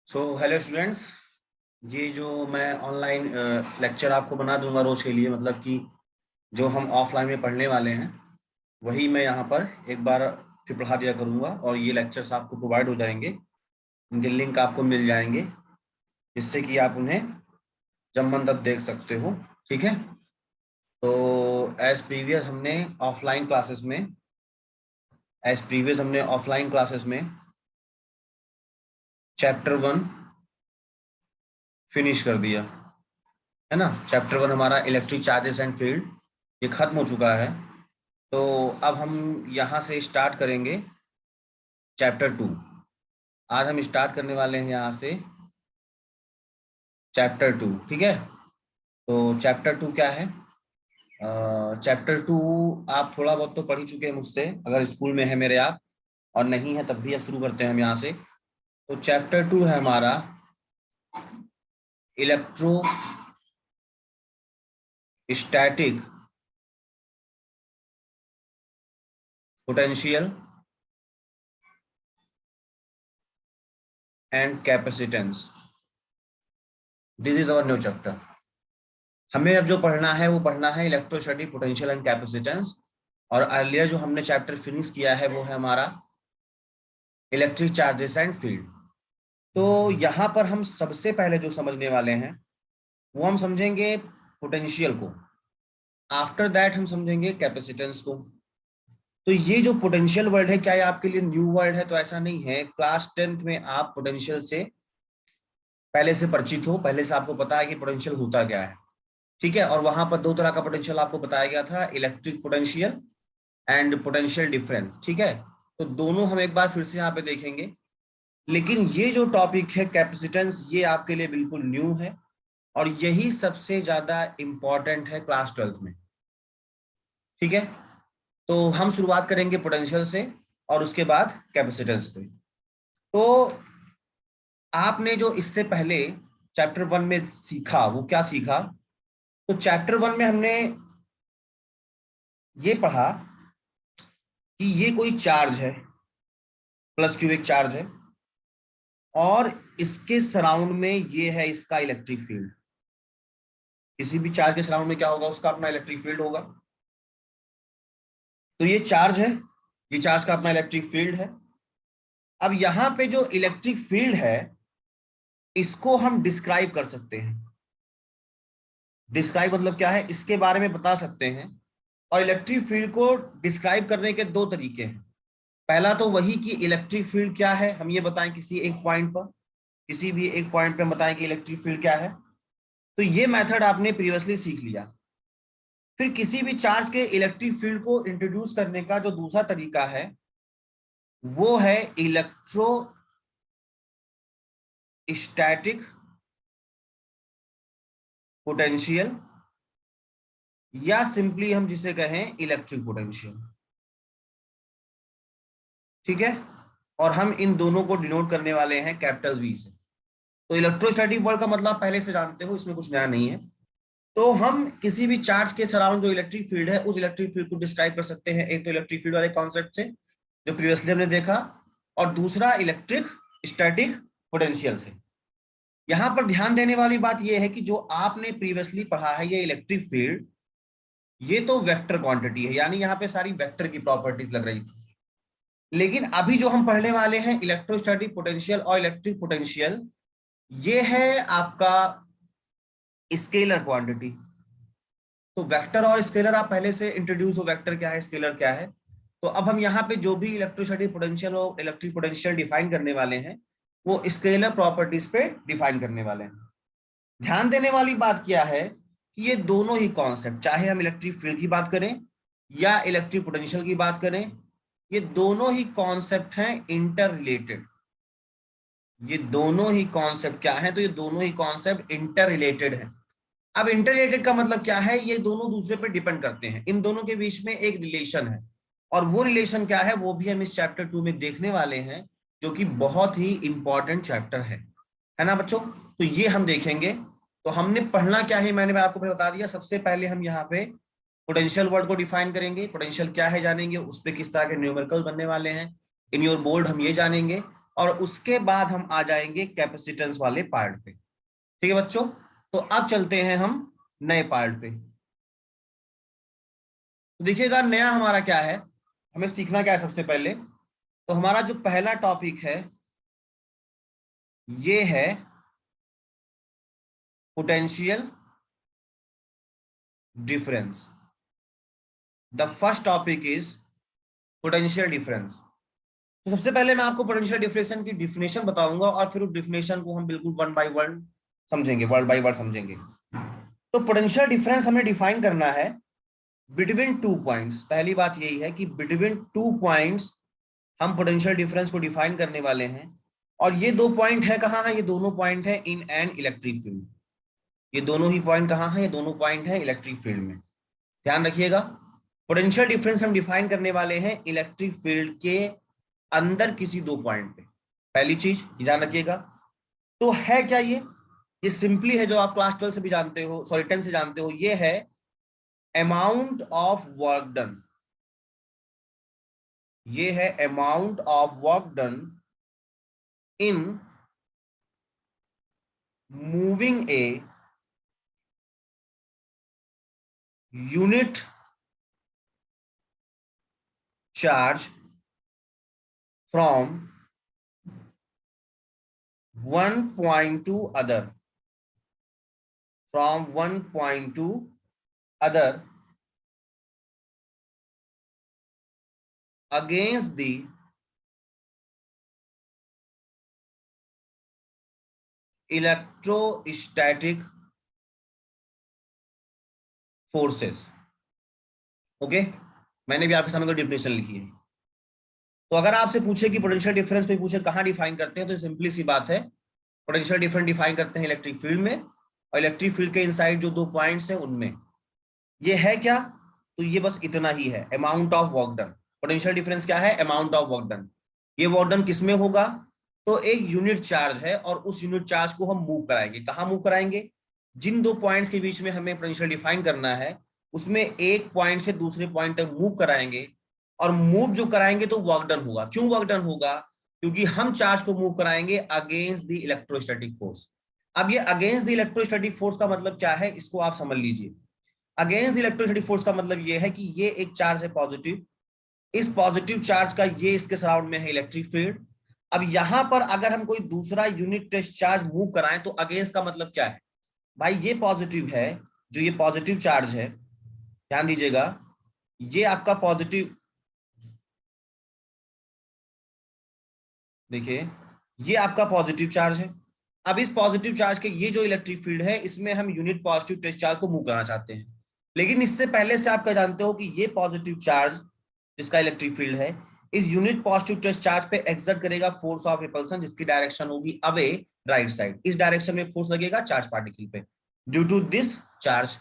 Hello students. ये जो मैं ऑनलाइन लेक्चर आपको बना दूंगा रोज के लिए, मतलब कि जो हम ऑफलाइन में पढ़ने वाले हैं वही मैं यहाँ पर एक बार फिर पढ़ा दिया करूँगा और ये लेक्चर्स आपको प्रोवाइड हो जाएंगे। इनके लिंक आपको मिल जाएंगे जिससे कि आप उन्हें जब मन तब देख सकते हो। ठीक है, तो एज प्रीवियस हमने ऑफलाइन क्लासेस में चैप्टर 1 फिनिश कर दिया है ना। चैप्टर 1 हमारा इलेक्ट्रिक चार्जेस एंड फील्ड ये खत्म हो चुका है। तो अब हम यहाँ से स्टार्ट करेंगे चैप्टर 2। आज हम स्टार्ट करने वाले हैं यहाँ से चैप्टर 2। ठीक है, तो चैप्टर 2 क्या है? चैप्टर 2 आप थोड़ा बहुत तो पढ़ ही चुके हैं मुझसे, अगर स्कूल में है मेरे आप, और नहीं है तब भी अब शुरू करते हैं हम यहाँ से। तो चैप्टर 2 है हमारा electrostatic potential and capacitance. This is our new chapter. हमें अब जो पढ़ना है वो पढ़ना है इलेक्ट्रोस्टैटिक पोटेंशियल एंड कैपेसिटेंस, और अर्लियर जो हमने चैप्टर फिनिश किया है वो है हमारा इलेक्ट्रिक चार्जेस एंड फील्ड। तो यहाँ पर हम सबसे पहले जो समझने वाले हैं वो हम समझेंगे पोटेंशियल को, आफ्टर दैट हम समझेंगे कैपेसिटेंस को। तो ये जो पोटेंशियल वर्ड है, क्या ये आपके लिए न्यू वर्ड है? तो ऐसा नहीं है। क्लास 10th में आप पोटेंशियल से पहले से परिचित हो, पहले से आपको पता है कि पोटेंशियल होता क्या है। ठीक है, और वहां पर दो तरह का पोटेंशियल आपको बताया गया था, electric potential and potential difference. ठीक है, तो दोनों हम एक बार फिर से यहाँ पे देखेंगे। लेकिन ये जो टॉपिक है कैपेसिटेंस, ये आपके लिए बिल्कुल न्यू है और यही सबसे ज्यादा इंपॉर्टेंट है क्लास 12th में। ठीक है, तो हम शुरुआत करेंगे पोटेंशियल से और उसके बाद कैपेसिटेंस पे। तो आपने जो इससे पहले चैप्टर 1 में सीखा वो क्या सीखा? तो चैप्टर 1 में हमने ये पढ़ा कि ये कोई चार्ज है, प्लस क्यू एक चार्ज है, और इसके सराउंड में ये है इसका इलेक्ट्रिक फील्ड। किसी भी चार्ज के सराउंड में क्या होगा? उसका अपना इलेक्ट्रिक फील्ड होगा। तो ये चार्ज है, ये चार्ज का अपना इलेक्ट्रिक फील्ड है। अब यहां पे जो इलेक्ट्रिक फील्ड है इसको हम डिस्क्राइब कर सकते हैं। डिस्क्राइब मतलब क्या है? इसके बारे में बता सकते हैं। और इलेक्ट्रिक फील्ड को डिस्क्राइब करने के दो तरीके हैं। पहला तो वही कि इलेक्ट्रिक फील्ड क्या है, हम ये बताएं किसी एक पॉइंट पर, किसी भी एक पॉइंट पे बताएं कि इलेक्ट्रिक फील्ड क्या है। तो ये मेथड आपने प्रीवियसली सीख लिया। फिर किसी भी चार्ज के इलेक्ट्रिक फील्ड को इंट्रोड्यूस करने का जो दूसरा तरीका है वो है इलेक्ट्रोस्टैटिक पोटेंशियल, या सिंपली हम जिसे कहें इलेक्ट्रिक पोटेंशियल। ठीक है, और हम इन दोनों को डिनोट करने वाले हैं कैपिटल वी से। तो इलेक्ट्रोस्टैटिक वर्ड का मतलब पहले से जानते हो, इसमें कुछ नया नहीं है। तो हम किसी भी चार्ज के सराउंड जो इलेक्ट्रिक फील्ड है उस इलेक्ट्रिक फील्ड को डिस्क्राइब कर सकते हैं, एक तो इलेक्ट्रिक फील्ड वाले कॉन्सेप्ट से जो प्रीवियसली हमने देखा, और दूसरा इलेक्ट्रिक स्टैटिक पोटेंशियल से। यहां पर ध्यान देने वाली बात यह है कि जो आपने प्रीवियसली पढ़ा है ये इलेक्ट्रिक फील्ड, ये तो वेक्टर क्वांटिटी है, यानी यहाँ पे सारी वेक्टर की प्रॉपर्टीज लग रही थी। लेकिन अभी जो हम पढ़ने वाले हैं इलेक्ट्रोस्टैटिक पोटेंशियल और इलेक्ट्रिक पोटेंशियल, ये है आपका स्केलर क्वांटिटी। तो वेक्टर और स्केलर आप पहले से इंट्रोड्यूस हो, वेक्टर क्या है, स्केलर क्या है। तो अब हम यहाँ पे जो भी इलेक्ट्रोस्टैटिक पोटेंशियल और इलेक्ट्रिक पोटेंशियल डिफाइन करने वाले हैं वो स्केलर प्रॉपर्टीज पे डिफाइन करने वाले हैं। ध्यान देने वाली बात क्या है कि ये दोनों ही कॉन्सेप्ट, चाहे हम इलेक्ट्रिक फील्ड की बात करें या इलेक्ट्रिक पोटेंशियल की बात करें, ये दोनों ही कॉन्सेप्ट हैं इंटर रिलेटेड। ये दोनों ही कॉन्सेप्ट क्या है? तो ये दोनों ही कॉन्सेप्ट इंटर रिलेटेड है। अब इंटर रिलेटेड का मतलब क्या है? ये दोनों दूसरे पर डिपेंड करते हैं, इन दोनों के बीच में एक रिलेशन है, और वो रिलेशन क्या है वो भी हम इस चैप्टर 2 में देखने वाले हैं, जो कि बहुत ही इंपॉर्टेंट चैप्टर है ना बच्चों? तो ये हम देखेंगे। तो हमने पढ़ना क्या है मैंने आपको बता दिया। सबसे पहले हम यहाँ पे पोटेंशियल वर्ड को डिफाइन करेंगे, पोटेंशियल क्या है जानेंगे, उस पर किस तरह के न्यूमेरिकल बनने वाले हैं इन योर बोर्ड हम ये जानेंगे। और उसके बाद हम आ जाएंगे कैपेसिटेंस वाले पार्ट पे। ठीक है बच्चों, तो अब चलते हैं हम नए पार्ट पे। तो देखिएगा नया हमारा क्या है, हमें सीखना क्या है सबसे पहले। तो हमारा जो पहला टॉपिक है ये है potential difference. The first topic is potential difference. तो सबसे पहले मैं आपको पोटेंशियल डिफरेंस की डिफिनेशन बताऊंगा और फिर उस डिफिनेशन को हम बिल्कुल वन बाय वन समझेंगे, वर्ड बाय वर्ड समझेंगे। तो पोटेंशियल डिफरेंस हमें डिफाइन करना है बिटवीन टू पॉइंट्स। पहली बात यही है कि बिटवीन टू पॉइंट्स हम पोटेंशियल डिफरेंस को डिफाइन करने वाले हैं। और ये दो पॉइंट है कहाँ है, ये दोनों पॉइंट है इन एन इलेक्ट्रिक फील्ड। ये दोनों ही पॉइंट कहाँ है, ये दोनों पॉइंट है इलेक्ट्रिक फील्ड में। ध्यान रखिएगा, पोटेंशियल डिफरेंस हम डिफाइन करने वाले हैं इलेक्ट्रिक फील्ड के अंदर किसी दो पॉइंट पे। पहली चीज ध्यान रखिएगा। तो है क्या ये सिंपली है जो आप क्लास 12 से भी जानते हो, सॉरी 10 से जानते हो, ये है अमाउंट ऑफ वर्क डन। ये है amount of work done in moving a unit charge from one point to other, from one point to other against the electrostatic forces। Okay, मैंने भी आपके सामने डिफिनेशन लिखी है। तो अगर आपसे पूछे कि पोटेंशियल डिफरेंस कोई पूछे कहां डिफाइन करते हैं, तो सिंपली सी बात है, पोटेंशियल डिफरेंस डिफाइन करते हैं इलेक्ट्रिक फील्ड में, और इलेक्ट्रिक फील्ड के इनसाइड जो दो पॉइंट्स हैं उनमें। ये है क्या, तो ये बस इतना ही है, amount of work done. Potential difference क्या है, अमाउंट ऑफ वर्क डन। ये वर्क डन किसमें होगा, तो एक यूनिट चार्ज है और उस यूनिट चार्ज को हम मूव कराएंगे। कहां मूव कराएंगे, जिन दो पॉइंट्स के बीच में हमें पोटेंशियल डिफाइन करना है उसमें एक पॉइंट से दूसरे पॉइंट तक मूव कराएंगे। और मूव जो कराएंगे तो वर्क डन होगा। क्यों वर्क डन होगा, क्योंकि हम चार्ज को मूव कराएंगे अगेंस्ट द इलेक्ट्रोस्टैटिक फोर्स। अब ये अगेंस्ट द इलेक्ट्रोस्टैटिक फोर्स का मतलब क्या है, इसको आप समझ लीजिए। अगेंस्ट द इलेक्ट्रोस्टैटिक फोर्स का मतलब ये है कि ये एक चार्ज है पॉजिटिव, इस पॉजिटिव चार्ज का ये इसके सराउंड में है इलेक्ट्रिक फील्ड। अब यहां पर अगर हम कोई दूसरा यूनिट टेस्ट चार्ज मूव कराएं तो अगेंस्ट का मतलब क्या है, भाई ये पॉजिटिव है, जो ये पॉजिटिव चार्ज है, ध्यान दीजिएगा, ये आपका पॉजिटिव, देखिए ये आपका पॉजिटिव चार्ज है। अब इस पॉजिटिव चार्ज के ये जो इलेक्ट्रिक फील्ड है इसमें हम यूनिट पॉजिटिव टेस्ट चार्ज को मूव कराना चाहते हैं। लेकिन इससे पहले से आप क्या जानते हो कि ये पॉजिटिव चार्ज जिसका इलेक्ट्रिक फील्ड है इस यूनिट पॉजिटिव टेस्ट चार्ज पे एक्सर्ट करेगा फोर्स ऑफ रिपल्सन, जिसकी डायरेक्शन होगी अवे राइट साइड। इस डायरेक्शन में फोर्स लगेगा चार्ज पार्टिकल पे ड्यू टू दिस चार्ज।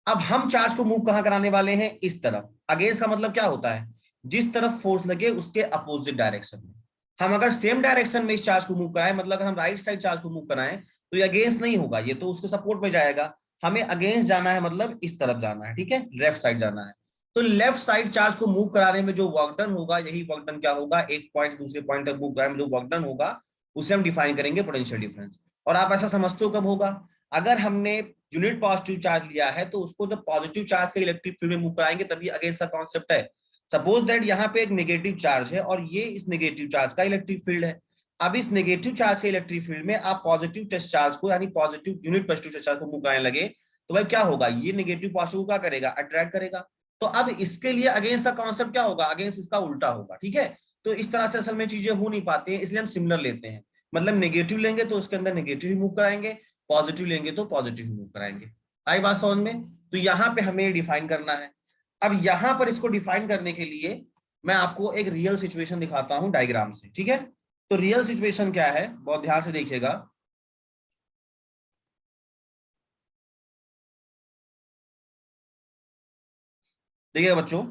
अब हम चार्ज को मूव कहां कराने वाले हैं, इस तरफ। अगेंस्ट का मतलब क्या होता है, जिस तरफ फोर्स लगे उसके अपोजिट डायरेक्शन में। हम अगर सेम डायरेक्शन में इस चार्ज को मूव कराएं, मतलब अगर हम राइट साइड चार्ज को मूव कराएं तो ये अगेंस्ट नहीं होगा, ये तो उसके सपोर्ट में जाएगा। हमें अगेंस्ट जाना है, मतलब इस तरफ जाना है, ठीक है, लेफ्ट साइड जाना है। तो लेफ्ट साइड चार्ज को मूव कराने में जो वर्क डन होगा, यही वर्क डन क्या होगा, एक पॉइंट से दूसरे पॉइंट तक मूव कराने में जो वर्क डन होगा उसे हम डिफाइन करेंगे पोटेंशियल डिफरेंस। और आप ऐसा समझते हो कब होगा, अगर हमने यूनिट पॉजिटिव चार्ज लिया है तो उसको जब पॉजिटिव चार्ज के इलेक्ट्रिक फील्ड में मूव कराएंगे तभी अगेंस्ट का कॉन्सेप्ट है। सपोज दैट यहाँ पे एक नेगेटिव चार्ज है और ये इस नेगेटिव चार्ज का इलेक्ट्रिक फील्ड है। अब इस नेगेटिव चार्ज के इलेक्ट्रिक फील्ड में आप पॉजिटिव टेस्ट चार्ज को, यानी positive unit positive test charge को मूव कराने लगे तो भाई क्या होगा, ये नेगेटिव पॉजिटिव को क्या करेगा, अट्रैक्ट करेगा। तो अब इसके लिए अगेंस्ट का कॉन्सेप्ट क्या होगा, अगेंस्ट इसका उल्टा होगा, ठीक है। तो इस तरह से असल में चीजें हो नहीं पाती हैं, इसलिए हम सिमिलर लेते हैं। मतलब नेगेटिव लेंगे तो उसके अंदर नेगेटिव ही मूव कराएंगे, पॉजिटिव लेंगे तो पॉजिटिव ही मूव कराएंगे। आई बात समझ में, तो यहाँ पे हमें डिफाइन करना है। अब यहाँ पर इसको डिफाइन करने के लिए मैं आपको एक रियल सिचुएशन दिखाता हूं डायग्राम से, ठीक है। तो रियल सिचुएशन क्या है, बहुत ध्यान से देखिएगा। देखिएगा बच्चों,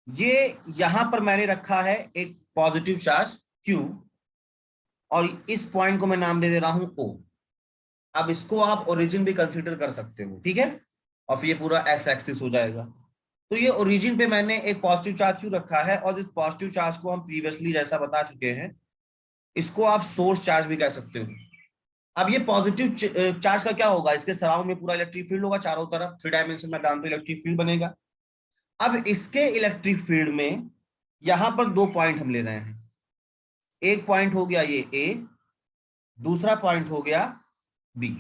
ये यहां पर मैंने रखा है एक पॉजिटिव चार्ज Q और इस पॉइंट को मैं नाम दे दे रहा हूं O। अब इसको आप ओरिजिन भी कंसीडर कर सकते हो, ठीक है, और फिर ये पूरा एक्स एक्सिस हो जाएगा। तो ये ओरिजिन पे मैंने एक पॉजिटिव चार्ज क्यों रखा है, और इस पॉजिटिव चार्ज को हम प्रीवियसली जैसा बता चुके हैं इसको आप सोर्स चार्ज भी कह सकते हो। अब ये पॉजिटिव चार्ज का क्या होगा, इसके सराउंड में पूरा इलेक्ट्रिक फील्ड होगा चारों तरफ, 3 डायमेंशन में डाउन इलेक्ट्रिक फील्ड बनेगा। अब इसके इलेक्ट्रिक फील्ड में यहां पर 2 पॉइंट हम ले रहे हैं। एक पॉइंट हो गया ये ए, दूसरा पॉइंट हो गया बी।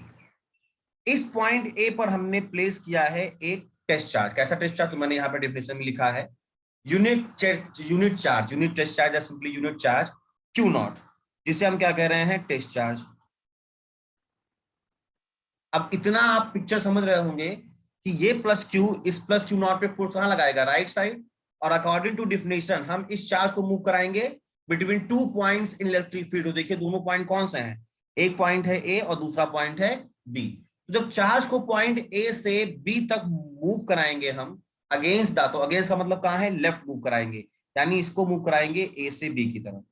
इस पॉइंट ए पर हमने प्लेस किया है एक टेस्ट चार्ज। कैसा टेस्ट चार्ज, तो मैंने यहाँ पर डेफिनेशन में लिखा है unit charge, unit test charge या simply unit charge Q naught, जिसे हम क्या कह रहे हैं, टेस्ट चार्ज। अब इतना आप पिक्चर समझ रहे होंगे कि ये प्लस क्यू इस प्लस क्यू नॉट पे फोर्स कहां लगाएगा, राइट साइड। और अकॉर्डिंग टू डिफिनेशन हम इस चार्ज को मूव कराएंगे between 2 points in electric field. तो देखिए दोनों पॉइंट कौन से हैं, एक पॉइंट है ए और दूसरा पॉइंट है बी। तो जब चार्ज को पॉइंट ए से बी तक मूव कराएंगे हम अगेंस्ट द, तो अगेंस्ट का मतलब कहां है, लेफ्ट मूव कराएंगे, यानी इसको मूव कराएंगे ए से बी की तरफ।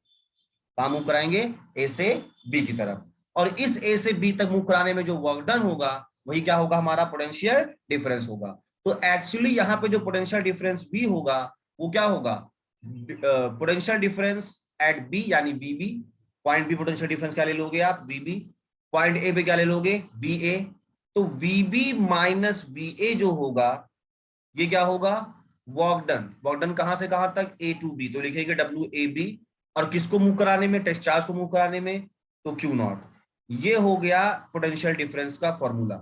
कहां मूव कराएंगे, ए से बी की तरफ। और इस ए से बी तक मूव कराने में जो वर्क डन होगा वही क्या होगा, हमारा पोटेंशियल डिफरेंस होगा। तो एक्चुअली यहाँ पे जो पोटेंशियल डिफरेंस बी होगा वो क्या होगा, पोटेंशियल डिफरेंस एट बी यानी बीबी। पॉइंट बी पोटेंशियल डिफरेंस क्या ले लोगे आप, बीबी। पॉइंट ए पे क्या ले लोगे, बी ए। तो वीबी माइनस बी ए जो होगा ये क्या होगा, वर्क डन। वर्क डन कहां से कहां तक, ए टू बी, तो लिखेंगे डब्ल्यू ए बी। और किसको मूव कराने में, टेस्ट चार्ज को मूव कराने में, तो क्यू नॉट। ये हो गया पोटेंशियल डिफरेंस का formula.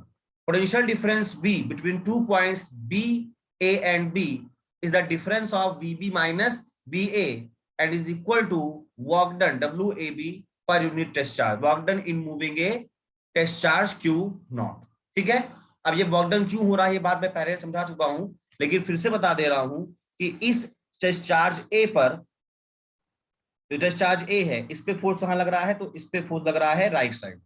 Potential difference B between 2 points B A and B is the difference of VB minus B A and is equal to work done W A B per unit test charge, work done in moving a test charge Q naught. ठीक है। अब ये work done क्यों हो रहा है ये बात मैं पहले समझा चुका हूं, लेकिन फिर से बता दे रहा हूं कि इस टेस्ट चार्ज ए पर, जो टेस्ट चार्ज ए है इस पे फोर्स कहां लग रहा है, तो इस पे फोर्स लग रहा है राइट साइड।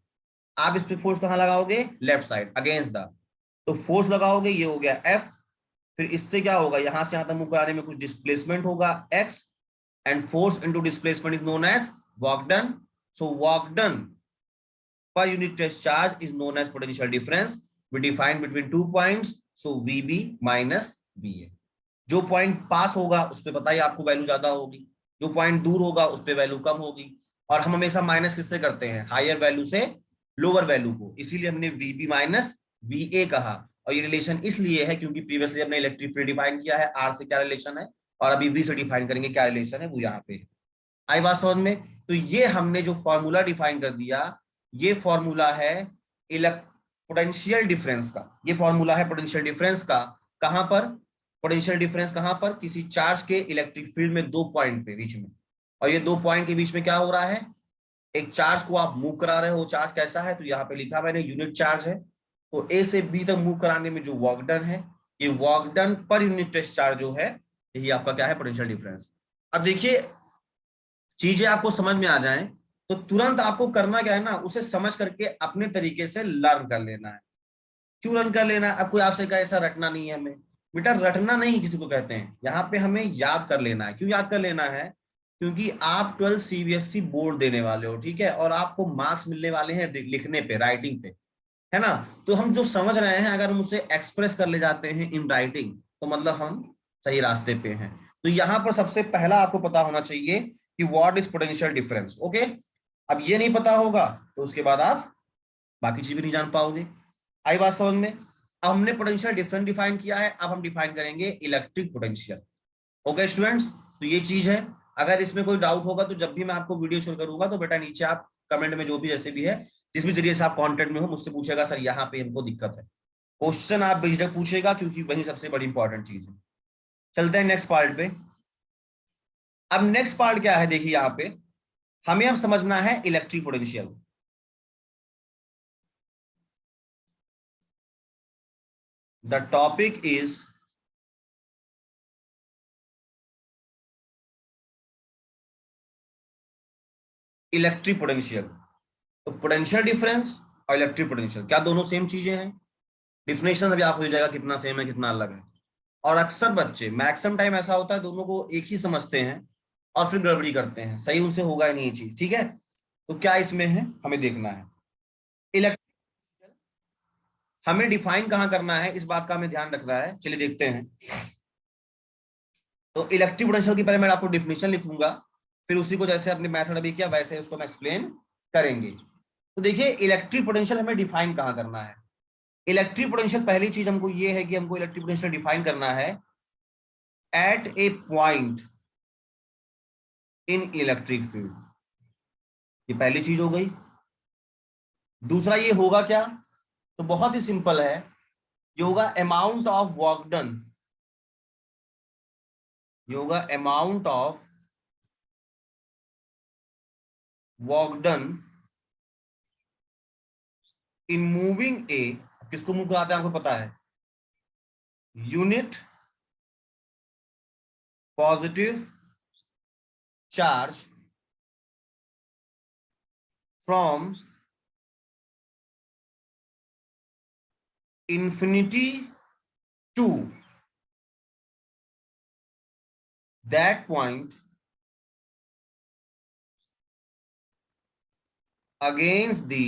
आप इस पे फोर्स कहां लगाओगे, लेफ्ट साइड अगेंस्ट द। तो फोर्स लगाओगे, ये हो गया एफ। फिर इससे क्या होगा, यहां से यहां तक मूव कराने में कुछ डिस्प्लेसमेंट होगा x, and force into displacement is known as work done. So work done per unit test charge is known as potential difference. We define between 2 points, so VB minus VA. जो point पास होगा उस पे बताइए आपको value ज्यादा होगी, जो point दूर होगा उस पे वैल्यू कम होगी। और हम हमेशा माइनस किससे करते हैं, हायर वैल्यू से लोअर वैल्यू को, इसीलिए हमने VB माइनस VA कहा। और ये रिलेशन इसलिए है क्योंकि प्रीवियसली हमने इलेक्ट्रिक फील्ड डिफाइन किया है, आर से क्या रिलेशन है, और अभी V से डिफाइन करेंगे क्या रिलेशन है, वो यहाँ पे आई बात समझ में। तो ये हमने जो फॉर्मूला डिफाइन कर दिया, ये फॉर्मूला है पोटेंशियल डिफरेंस का। ये फॉर्मूला है पोटेंशियल डिफरेंस का, कहां पर, पोटेंशियल डिफरेंस कहां पर, किसी चार्ज के इलेक्ट्रिक फील्ड में 2 पॉइंट पे बीच में। और ये 2 पॉइंट के बीच में क्या हो रहा है, एक चार्ज को आप मूव करा रहे हो, चार्ज कैसा है, तो यहाँ पे लिखा मैंने यूनिट चार्ज है। तो ए से बी तक मूव कराने में जो वर्क डन है, ये work done per unit test charge जो है, यही आपका क्या है, पोटेंशियल डिफरेंस। अब देखिए चीजें आपको समझ में आ जाएं तो तुरंत आपको करना क्या है ना, उसे समझ करके अपने तरीके से लर्न कर लेना है। क्यों लर्न कर लेना है, अब कोई आपसे कहा ऐसा रटना नहीं है हमें, बेटा रटना नहीं किसी को कहते हैं, यहाँ पे हमें याद कर लेना है। क्यों याद कर लेना है, क्योंकि आप 12 सीबीएसई बोर्ड देने वाले हो, ठीक है, और आपको मार्क्स मिलने वाले हैं लिखने पे, राइटिंग पे, है ना। तो हम जो समझ रहे हैं अगर हम उसे एक्सप्रेस कर ले जाते हैं इन राइटिंग, तो मतलब हम सही रास्ते पे हैं। तो यहाँ पर सबसे पहला आपको पता होना चाहिए कि what is potential difference. Okay, अब ये नहीं पता होगा तो उसके बाद आप बाकी चीज भी नहीं जान पाओगे। आई बात समझ में। अब हमने पोटेंशियल डिफरेंस डिफाइन किया है, अब हम डिफाइन करेंगे इलेक्ट्रिक पोटेंशियल। ओके स्टूडेंट्स, तो ये चीज है। अगर इसमें कोई डाउट होगा तो जब भी मैं आपको वीडियो शेयर करूंगा तो बेटा नीचे आप कमेंट में जो भी जैसे भी है, जिस भी जरिए से आप कॉन्टेक्ट में हो, मुझसे पूछेगा सर यहाँ पे हमको दिक्कत है। क्वेश्चन आप बेझिझक पूछेगा क्योंकि वही सबसे बड़ी इंपॉर्टेंट चीज है। चलते हैं नेक्स्ट पार्ट पे। अब नेक्स्ट पार्ट क्या है, देखिए यहाँ पे हमें अब समझना है electric potential. The topic is electric potential. तो पोटेंशियल डिफरेंस और इलेक्ट्रिक पोटेंशियल क्या दोनों सेम चीजें हैं, डिफिनेशन अभी आपको हो जाएगा कितना सेम है कितना अलग है। और अक्सर बच्चे मैक्सिमम टाइम ऐसा होता है दोनों को एक ही समझते हैं और फिर गड़बड़ी करते हैं, सही उनसे होगा ही नहीं ये चीज, ठीक है। तो क्या इसमें है हमें देखना है, इलेक्ट्रिक हमें डिफाइन कहां करना है इस बात का हमें ध्यान रखना है। चलिए देखते हैं। तो इलेक्ट्रिक पोटेंशियल की पहले मैं आपको डिफिनेशन लिखूंगा, फिर उसी को जैसे अपने मेथड अभी किया वैसे उसको हम एक्सप्लेन करेंगे। तो देखिए इलेक्ट्रिक पोटेंशियल हमें डिफाइन कहाँ करना है। इलेक्ट्रिक पोटेंशियल पहली चीज हमको ये है कि हमको इलेक्ट्रिक पोटेंशियल डिफाइन करना है at a point in electric field. ये पहली चीज हो गई। दूसरा ये होगा क्या, तो बहुत ही सिंपल है, ये होगा अमाउंट ऑफ वर्क डन, ये होगा amount of work done in moving ए। किसको मूव कराते हैं आपको पता है, unit positive charge from infinity to that point against the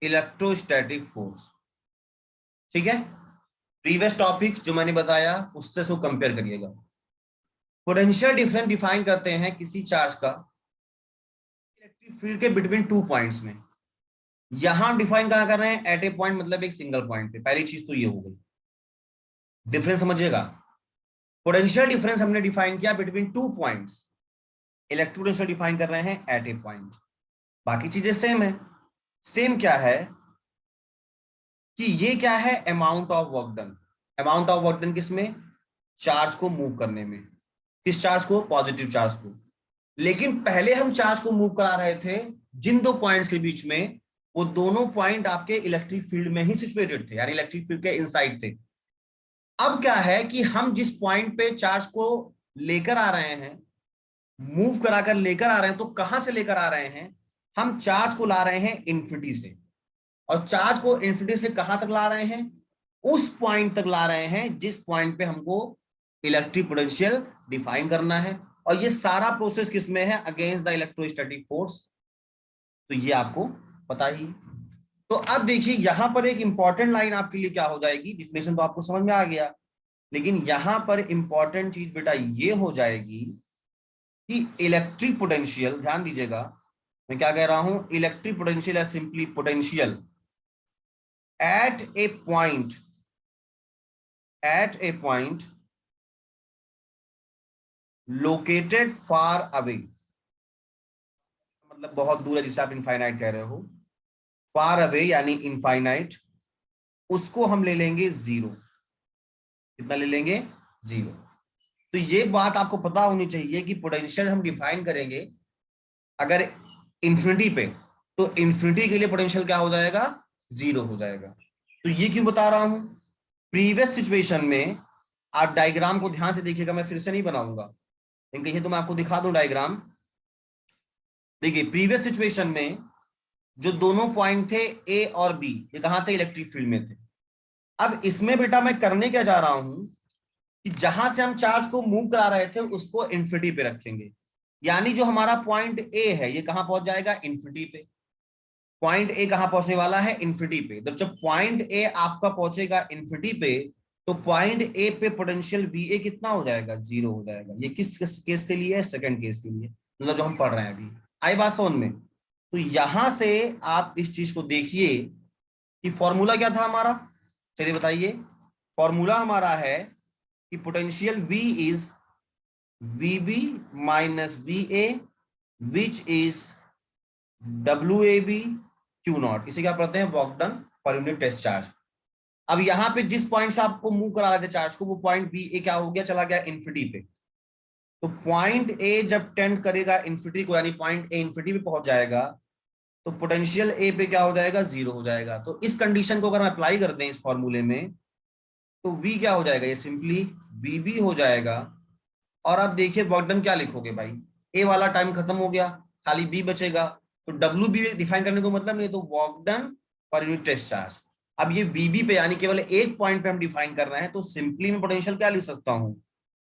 electrostatic force. ठीक है, प्रीवियस टॉपिक जो मैंने बताया उससे इसको कंपेयर करिएगा। पोटेंशियल डिफरेंस डिफाइन करते हैं किसी चार्ज का इलेक्ट्रिक फील्ड के बिटवीन 2 पॉइंट्स में। यहां डिफाइन कहां कर रहे हैं, एट ए पॉइंट, मतलब एक सिंगल पॉइंट पे। पहली चीज तो ये हो गई, डिफरेंस समझिएगा। पोटेंशियल डिफरेंस हमने डिफाइन किया between 2 points, electric potential define कर रहे हैं एट ए पॉइंट। बाकी चीजें सेम है। सेम क्या है कि ये क्या है, amount of work done. Amount of work done किसमें, चार्ज को मूव करने में। किस चार्ज को, पॉजिटिव चार्ज को। लेकिन पहले हम चार्ज को मूव करा रहे थे जिन 2 पॉइंट्स के बीच में, वो दोनों पॉइंट आपके इलेक्ट्रिक फील्ड में ही सिचुएटेड थे, यानी इलेक्ट्रिक फील्ड के इनसाइड थे। अब क्या है कि हम जिस पॉइंट पे चार्ज को लेकर आ रहे हैं, मूव कराकर लेकर आ रहे हैं, तो कहां से लेकर आ रहे हैं, हम चार्ज को ला रहे हैं इन्फिनिटी से। और चार्ज को इन्फिनिटी से कहां तक ला रहे हैं, उस पॉइंट तक ला रहे हैं जिस पॉइंट पे हमको इलेक्ट्रिक पोटेंशियल डिफाइन करना है। और ये सारा प्रोसेस किसमें है, अगेंस्ट द इलेक्ट्रोस्टैटिक फोर्स। तो ये आपको पता ही। तो अब देखिए यहां पर एक इंपॉर्टेंट लाइन आपके लिए क्या हो जाएगी, डिफिनेशन तो आपको समझ में आ गया, लेकिन यहां पर इंपॉर्टेंट चीज बेटा ये हो जाएगी कि इलेक्ट्रिक पोटेंशियल, ध्यान दीजिएगा मैं क्या कह रहा हूं, इलेक्ट्रिक पोटेंशियल है simply potential at a point, at a point located far away, मतलब बहुत दूर है, जिसे आप इनफाइनाइट कह रहे हो, फार अवे यानी इनफाइनाइट, उसको हम ले लेंगे 0। कितना ले लेंगे, 0। तो ये बात आपको पता होनी चाहिए कि पोटेंशियल हम डिफाइन करेंगे अगर इंफिनिटी पे, तो इंफिनिटी के लिए पोटेंशियल क्या हो जाएगा, 0 हो जाएगा। तो ये क्यों बता रहा हूं, प्रीवियस सिचुएशन में आप डायग्राम को ध्यान से देखिएगा, मैं फिर से नहीं बनाऊंगा, लेकिन कहिए तो मैं आपको दिखा दूं डायग्राम। देखिए प्रीवियस सिचुएशन में जो दोनों पॉइंट थे ए और बी, ये कहां थे, इलेक्ट्रिक फील्ड में थे। अब इसमें बेटा मैं करने क्या जा रहा हूं कि जहां से हम चार्ज को मूव करा रहे थे उसको इन्फिनिटी पे रखेंगे, यानी जो हमारा पॉइंट ए है ये कहां पहुंच जाएगा, इन्फिनिटी पे। पॉइंट ए कहां पहुंचने वाला है, इन्फिनिटी पे। तो जब पॉइंट ए आपका पहुंचेगा इन्फिनिटी पे, तो पॉइंट ए पे पोटेंशियल वी ए कितना हो जाएगा, 0 हो जाएगा। ये किस केस के लिए है, सेकंड केस के लिए, मतलब जो हम पढ़ रहे हैं अभी। आई बात समझ में। तो यहां से आप इस चीज को देखिए कि फॉर्मूला क्या था हमारा, चलिए बताइए। फॉर्मूला हमारा है कि potential V is VB minus VA which is WAB Q naught. इसे क्या पढ़ते हैं, work done per unit test charge. अब यहाँ पे जिस पॉइंट से आपको मूव करा रहे थे चार्ज को, वो पॉइंट VA क्या हो गया, चला गया इन्फिनिटी पे। तो पॉइंट ए जब टेंड करेगा इन्फिनिटी को, यानी पॉइंट ए इन्फिनिटी पे पहुंच जाएगा, तो पोटेंशियल ए पे क्या हो जाएगा, 0 हो जाएगा। तो इस कंडीशन को अगर हम अप्लाई करते हैं इस फॉर्मूले में, तो V क्या हो जाएगा, ये सिंपली VB हो जाएगा। और अब देखिए वर्क डन क्या लिखोगे भाई, ए वाला टाइम खत्म हो गया, खाली बी बचेगा। तो डब्ल्यू बी डिफाइन करने को मतलब नहीं, तो work done per unit test charge. अब ये वीबी पे यानी केवल एक पॉइंट पे हम डिफाइन कर रहे हैं, तो सिंपली मैं पोटेंशियल क्या लिख सकता हूं,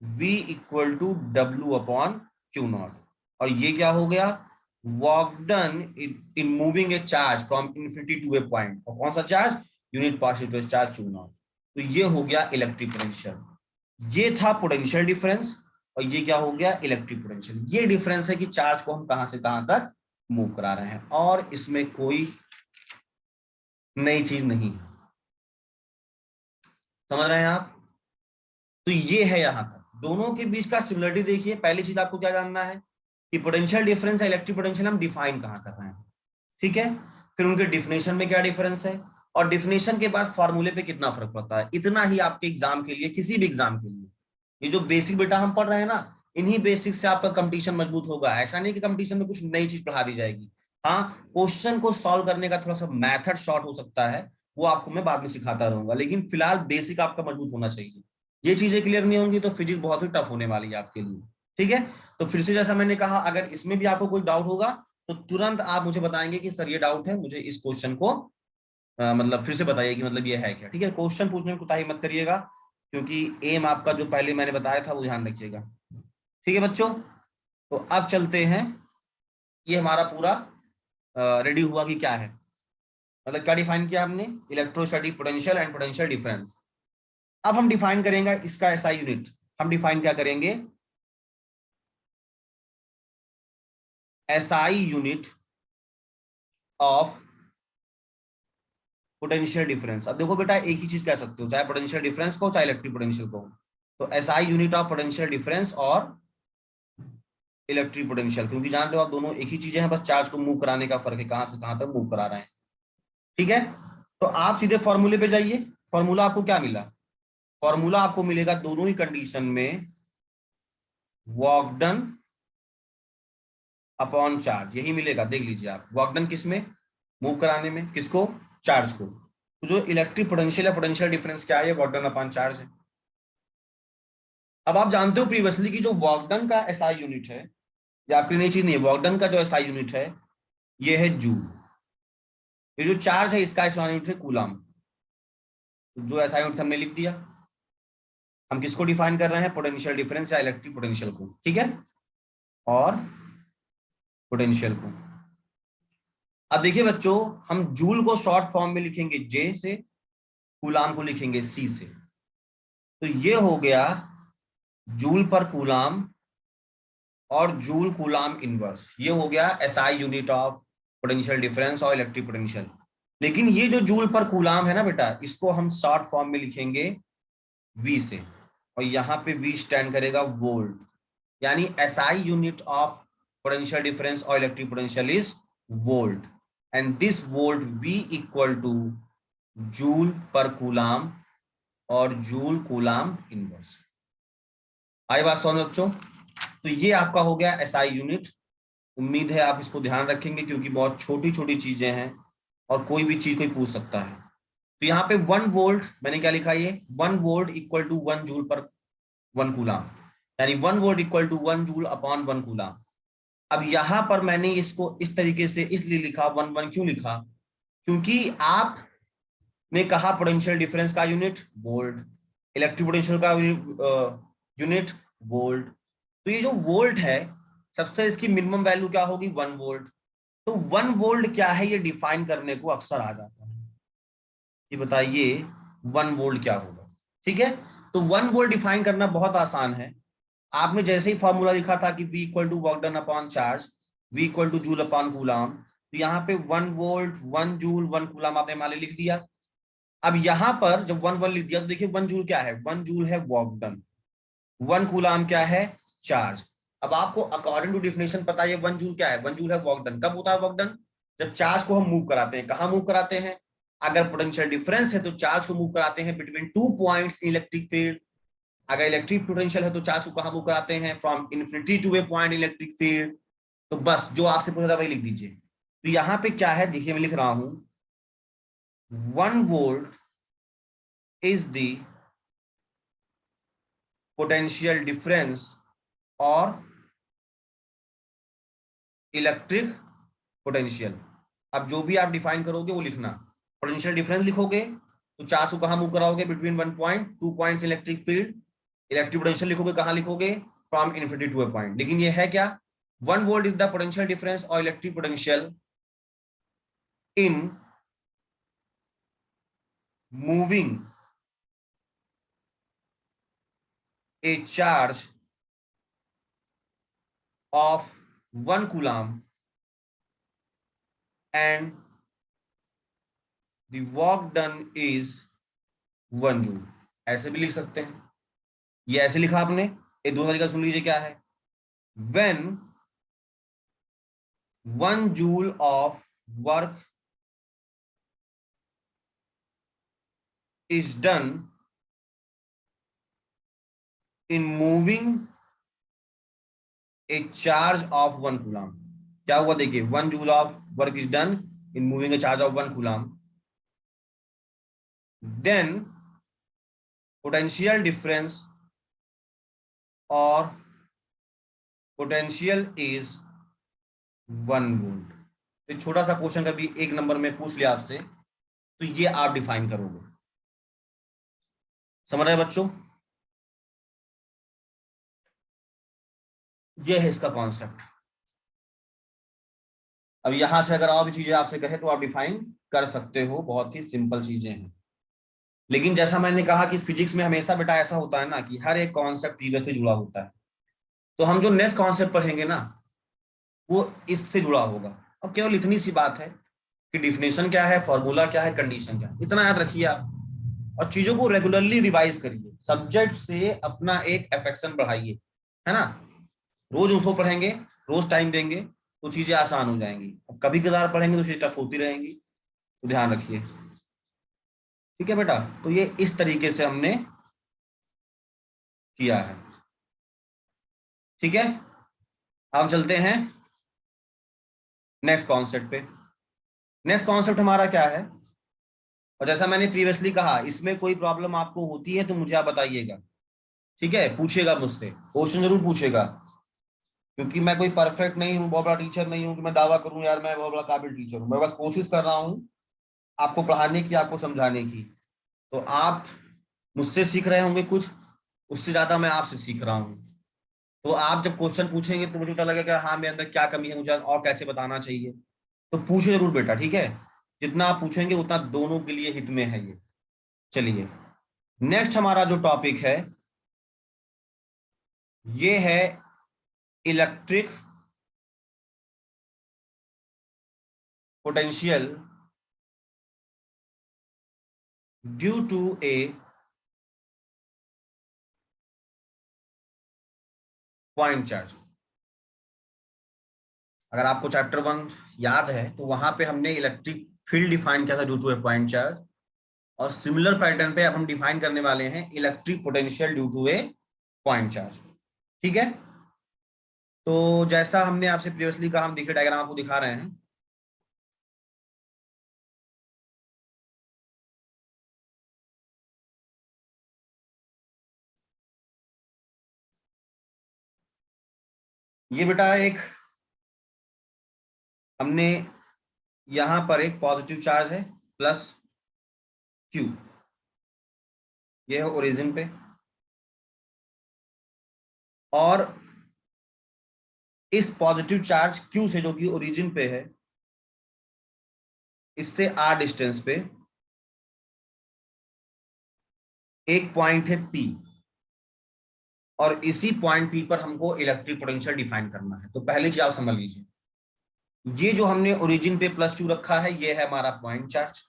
V equal to W upon Q naught. और ये क्या हो गया, work done in moving a charge from infinity to a point. और कौन सा चार्ज, unit positive charge Q naught. तो ये हो गया इलेक्ट्रिक पोटेंशियल। ये था पोटेंशियल डिफरेंस और ये क्या हो गया, इलेक्ट्रिक पोटेंशियल। ये डिफरेंस है कि चार्ज को हम कहां से कहां तक मूव करा रहे हैं, और इसमें कोई नई चीज नहीं है। समझ रहे हैं आप? तो ये है यहां तक दोनों के बीच का सिमिलरिटी। देखिए, पहली चीज आपको क्या जानना है कि पोटेंशियल डिफरेंस है, इलेक्ट्रिक पोटेंशियल हम डिफाइन कहां कर रहे हैं, ठीक है। फिर उनके डिफिनेशन में क्या डिफरेंस है, और डिफिनेशन के बाद फॉर्मूले पे कितना फर्क पड़ता है। इतना ही आपके एग्जाम के लिए, किसी भी एग्जाम के लिए, ये जो बेसिक बेटा हम पढ़ रहे हैं ना, इन्हीं बेसिक से आपका कंपटीशन मजबूत होगा। ऐसा नहीं कि कंपटीशन में कुछ नई चीज पढ़ा दी जाएगी। हाँ, क्वेश्चन को सॉल्व करने का थोड़ा सा मैथड शॉर्ट हो सकता है, वो आपको मैं बाद में सिखाता रहूंगा, लेकिन फिलहाल बेसिक आपका मजबूत होना चाहिए। ये चीजें क्लियर नहीं होंगी तो फिजिक्स बहुत ही टफ होने वाली है आपके लिए, ठीक है। तो फिर से जैसा मैंने कहा, अगर इसमें भी आपको कोई डाउट होगा तो तुरंत आप मुझे बताएंगे कि सर ये डाउट है, मुझे इस क्वेश्चन को मतलब फिर से बताइए कि मतलब ये है क्या, ठीक है। क्वेश्चन पूछने में कोताही मत करिएगा, क्योंकि एम आपका जो पहले मैंने बताया था वो ध्यान रखिएगा, ठीक है बच्चों। तो अब चलते हैं, ये हमारा पूरा रेडी हुआ कि क्या है, मतलब क्या डिफाइन किया हमने, electrostatic potential and potential difference. अब हम डिफाइन करेंगे इसका एसआई यूनिट। हम डिफाइन क्या करेंगे, SI unit of potential difference. अब देखो बेटा, एक ही चीज कह सकते हो, चाहे पोटेंशियल डिफरेंस को चाहे इलेक्ट्रिक पोटेंशियल को। तो SI unit of potential difference और इलेक्ट्रिक पोटेंशियल, क्योंकि जान रहे हो आप दोनों एक ही चीजें हैं, बस चार्ज को मूव कराने का फर्क है, कहां से कहां तक मूव करा रहे हैं, ठीक है। तो आप सीधे फॉर्मूले पे जाइए। फॉर्मूला आपको क्या मिला, फॉर्मूला आपको मिलेगा दोनों ही कंडीशन में वर्क डन अपॉन चार्ज, यही मिलेगा। देख लीजिए आप, वर्क डन किस में, मूव कराने में, किसको, चार्ज को। तो जो इलेक्ट्रिक पोटेंशियल है, पोटेंशियल डिफरेंस क्या है, वर्क डन अपॉन चार्ज है। अब आप जानते हो प्रीवियसली कि जो वर्क डन का एसआई यूनिट है, ये आपकी नई चीज नहीं है, वर्क डन का जो एसआई यूनिट है ये है जूल। ये जो चार्ज है इसका एसआई यूनिट है कूलम। जो एसआई यूनिट हमने लिख दिया। हम किसको डिफाइन कर रहे हैं, पोटेंशियल डिफरेंस या इलेक्ट्रिक पोटेंशियल को, ठीक है, और पोटेंशियल को। अब देखिए बच्चों, हम जूल को शॉर्ट फॉर्म में लिखेंगे जे से, कूलाम को लिखेंगे सी से। तो ये हो गया जूल पर कूलाम और जूल कूलाम इनवर्स। ये हो गया SI unit of potential difference और इलेक्ट्रिक पोटेंशियल। लेकिन ये जो जूल पर कूलाम है ना बेटा, इसको हम शॉर्ट फॉर्म में लिखेंगे वी से, और यहाँ पे वी स्टैंड करेगा वोल्ट। यानी SI unit of potential difference और electric potential is volt, and this volt V equal to joule per coulomb और जूल कूलाम इनवर्स। आई बात समझ बच्चों? तो ये आपका हो गया एसआई यूनिट। उम्मीद है आप इसको ध्यान रखेंगे, क्योंकि बहुत छोटी छोटी चीजें हैं और कोई भी चीज कोई पूछ सकता है। तो यहाँ पे 1 वोल्ट मैंने क्या लिखा, ये 1 वोल्ट इक्वल टू 1 जूल पर 1 कूलाम, यानी 1 volt equal to 1 joule upon 1 coulomb. अब यहां पर मैंने इसको इस तरीके से इसलिए लिखा, 1 1 क्यों लिखा, क्योंकि आपने कहा पोटेंशियल डिफरेंस का यूनिट वोल्ट, इलेक्ट्रिक पोटेंशियल का यूनिट वोल्ट। तो ये जो वोल्ट है, सबसे इसकी मिनिमम वैल्यू क्या होगी, 1 वोल्ट। तो 1 वोल्ट क्या है, ये डिफाइन करने को अक्सर आ जाता है कि बताइए 1 वोल्ट क्या होगा, ठीक है। तो 1 वोल्ट डिफाइन करना बहुत आसान है। आपने जैसे ही फॉर्मूला लिखा था कि V equal to work done upon charge, V equal to joule upon coulomb, तो यहाँ पे 1 वोल्ट 1 जूल 1 कूलाम आपने मान लिख दिया। अब यहाँ पर जब 1 1 लिख दिया तो देखिए 1 जूल क्या है, 1 जूल है वर्क डन, 1 कूलाम क्या है, चार्ज। अब आपको अकॉर्डिंग टू डिफिनेशन पता है 1 जूल क्या है, 1 जूल है वर्क डन। कब होता है वर्क डन, जब चार्ज को हम मूव कराते हैं। कहाँ मूव कराते हैं, अगर पोटेंशियल डिफरेंस है तो चार्ज को मूव कराते हैं between 2 points in electric field. अगर इलेक्ट्रिक पोटेंशियल है तो चार्ज को कहाँ मूव कराते हैं, from infinity to a point electric field. तो बस जो आपसे पूछा था वही लिख दीजिए। तो यहाँ पे क्या है, देखिए मैं लिख रहा हूं 1 volt is the potential difference और इलेक्ट्रिक पोटेंशियल। अब जो भी आप डिफाइन करोगे वो लिखना। पोटेंशियल डिफरेंस लिखोगे तो चार्ज को कहाँ मूव कराओगे, between 1 point 2 points electric field. Electric potential लिखोगे कहाँ लिखोगे, from infinity to a point. लेकिन ये है क्या, 1 volt is the potential difference और electric potential in moving a charge of 1 coulomb and the work done is 1 joule। ऐसे भी लिख सकते हैं, ये ऐसे लिखा आपने, ये दो तरीका सुन लीजिए क्या है। when 1 joule of work is done in moving a charge of 1 coulomb। क्या हुआ देखिए, 1 joule of work is done in moving a charge of 1 coulomb, then potential difference or potential is 1 volt। तो छोटा सा क्वेश्चन कभी 1 number में पूछ लिया आपसे, तो ये आप डिफाइन करोगे। समझ रहे बच्चों, ये है इसका कॉन्सेप्ट। अब यहां से अगर और भी चीजें आपसे कहे तो आप डिफाइन कर सकते हो, बहुत ही सिंपल चीजें हैं। लेकिन जैसा मैंने कहा कि फिजिक्स में हमेशा बेटा ऐसा होता है ना कि हर एक कॉन्सेप्ट प्रीवियस से जुड़ा होता है, तो हम जो नेक्स्ट कॉन्सेप्ट पढ़ेंगे ना वो इससे जुड़ा होगा। अब केवल इतनी सी बात है कि डिफिनेशन क्या है, फॉर्मूला क्या है, कंडीशन क्या है, इतना याद रखिए आप। और चीजों को रेगुलरली रिवाइज करिए, सब्जेक्ट से अपना एक अफेक्शन बढ़ाइए, है ना। रोज उसको पढ़ेंगे, रोज टाइम देंगे तो चीजें आसान हो जाएंगी। अब कभी कभार पढ़ेंगे तो चीजें टफ होती रहेंगी, तो ध्यान रखिए, ठीक है बेटा। तो ये इस तरीके से हमने किया है, ठीक है। अब चलते हैं नेक्स्ट कॉन्सेप्ट पे। नेक्स्ट कॉन्सेप्ट हमारा क्या है, और जैसा मैंने प्रीवियसली कहा, इसमें कोई प्रॉब्लम आपको होती है तो मुझे आप बताइएगा, ठीक है। पूछेगा मुझसे, क्वेश्चन जरूर पूछेगा, क्योंकि मैं कोई परफेक्ट नहीं हूँ, बहुत बड़ा टीचर नहीं हूँ कि मैं दावा करूँ यार मैं बहुत बड़ा काबिल टीचर हूँ। मैं बस कोशिश कर रहा हूँ आपको पढ़ाने की, आपको समझाने की। तो आप मुझसे सीख रहे होंगे कुछ, उससे ज्यादा मैं आपसे सीख रहा हूँ। तो आप जब क्वेश्चन पूछेंगे तो मुझे पता लगेगा हाँ मेरे अंदर क्या कमी है, मुझे और कैसे बताना चाहिए। तो पूछे जरूर बेटा, ठीक है। जितना आप पूछेंगे उतना दोनों के लिए हित में है ये। चलिए, नेक्स्ट हमारा जो टॉपिक है ये है electric potential due to a point charge. अगर आपको चैप्टर 1 याद है तो वहां पे हमने इलेक्ट्रिक फील्ड डिफाइन किया था due to a point charge, और सिमिलर पैटर्न पे अब हम डिफाइन करने वाले हैं electric potential due to a point charge, ठीक है। तो जैसा हमने आपसे प्रीवियसली कहा, हम देखिए डायग्राम आपको दिखा रहे हैं। ये बेटा एक हमने यहां पर एक पॉजिटिव चार्ज है प्लस क्यू, ये है ओरिजिन पे, और इस पॉजिटिव चार्ज क्यू से जो कि ओरिजिन पे है, इससे आर डिस्टेंस पे एक पॉइंट है पी, और इसी पॉइंट पी पर हमको इलेक्ट्रिक पोटेंशियल डिफाइन करना है। तो पहली चीज आप समझ लीजिए, ये जो हमने ओरिजिन पे प्लस क्यू रखा है ये है हमारा पॉइंट चार्ज,